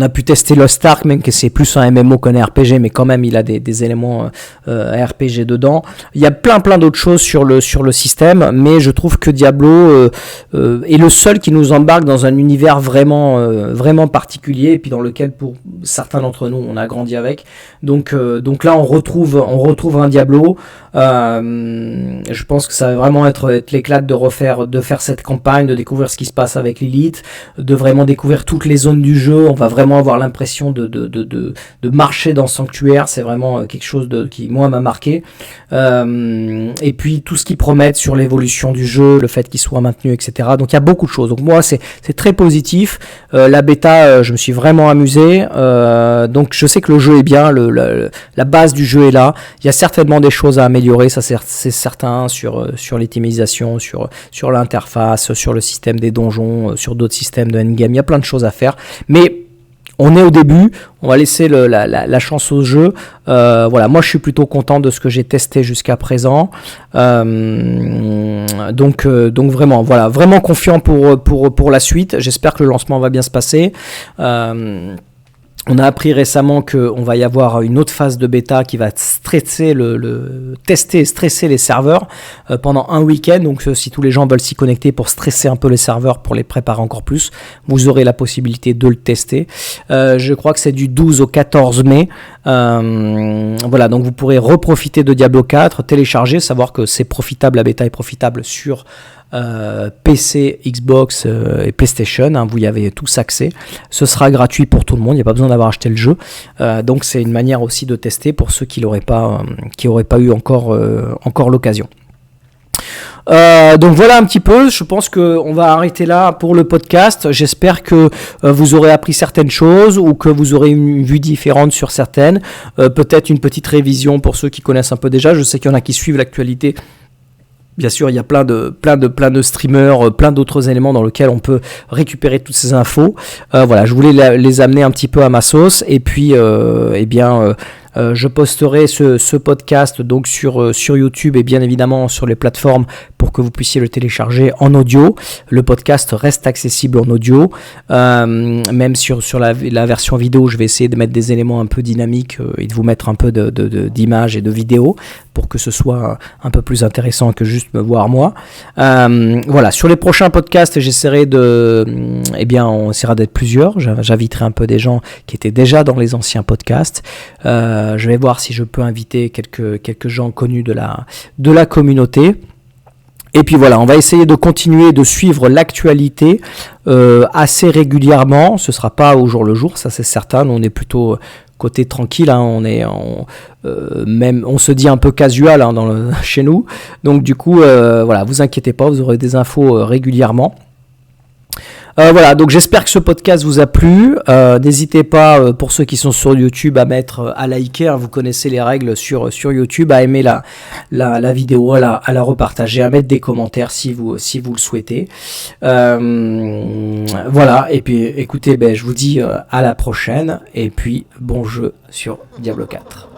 a pu tester Lost Ark, même que c'est plus un MMO qu'un RPG, mais quand même il a des éléments RPG dedans. Il y a plein d'autres choses sur le système, mais je trouve que Diablo est le seul qui nous embarque dans un univers vraiment particulier, et puis dans lequel pour certains d'entre nous on a grandi avec. Donc là on retrouve un Diablo. Je pense que ça va vraiment être l'éclat de faire cette campagne, de découvrir ce qui se passe avec Lilith, de vraiment découvrir toutes les zones du jeu. On va vraiment avoir l'impression de marcher dans Sanctuaire. C'est vraiment quelque chose qui moi m'a marqué. Et puis tout ce qu'ils promettent sur l'évolution du jeu, le fait qu'il soit maintenu, etc. Donc il y a beaucoup de choses. Donc moi c'est très positif. La bêta, je me suis vraiment amusé. Donc je sais que le jeu est bien, la base du jeu est là. Il y a certainement des choses à améliorer, ça c'est certain, sur l'optimisation, sur l'interface, sur le système des donjons, sur d'autres systèmes de endgame. Il y a plein de choses à faire, mais on est au début, on va laisser la chance au jeu. Voilà, moi je suis plutôt content de ce que j'ai testé jusqu'à présent. Donc vraiment, voilà, vraiment confiant pour la suite. J'espère que le lancement va bien se passer. On a appris récemment qu'on va y avoir une autre phase de bêta qui va stresser tester et stresser les serveurs pendant un week-end. Donc si tous les gens veulent s'y connecter pour stresser un peu les serveurs, pour les préparer encore plus, vous aurez la possibilité de le tester. Je crois que c'est du 12 au 14 mai. Voilà, donc vous pourrez reprofiter de Diablo 4, télécharger, savoir que c'est profitable, la bêta est profitable sur PC, Xbox et PlayStation, hein, vous y avez tous accès. Ce sera gratuit pour tout le monde, il n'y a pas besoin d'avoir acheté le jeu. Donc c'est une manière aussi de tester pour ceux qui n'auraient pas eu encore l'occasion. Donc voilà un petit peu, je pense qu'on va arrêter là pour le podcast. J'espère que vous aurez appris certaines choses ou que vous aurez une vue différente sur certaines. Peut-être une petite révision pour ceux qui connaissent un peu déjà. Je sais qu'il y en a qui suivent l'actualité. Bien sûr, il y a plein de streamers, plein d'autres éléments dans lesquels on peut récupérer toutes ces infos. Voilà, je voulais les amener un petit peu à ma sauce. Et puis, Je posterai ce podcast donc sur YouTube et bien évidemment sur les plateformes pour que vous puissiez le télécharger en audio. Le podcast reste accessible en audio. Même sur la version vidéo, je vais essayer de mettre des éléments un peu dynamiques et de vous mettre un peu d'images et de vidéos pour que ce soit un peu plus intéressant que juste me voir moi. Voilà, sur les prochains podcasts, on essaiera d'être plusieurs. J'inviterai un peu des gens qui étaient déjà dans les anciens podcasts. Je vais voir si je peux inviter quelques gens connus de la communauté. Et puis voilà, on va essayer de continuer de suivre l'actualité assez régulièrement. Ce sera pas au jour le jour, ça c'est certain. Nous, on est plutôt côté tranquille, hein. On se dit un peu casual hein, chez nous. Donc du coup, voilà, vous inquiétez pas, vous aurez des infos régulièrement. Voilà, donc j'espère que ce podcast vous a plu. N'hésitez pas, pour ceux qui sont sur YouTube, à liker, hein, vous connaissez les règles sur YouTube, à aimer la vidéo, à la repartager, à mettre des commentaires si vous le souhaitez. Voilà, et puis écoutez, je vous dis à la prochaine, et puis bon jeu sur Diablo 4.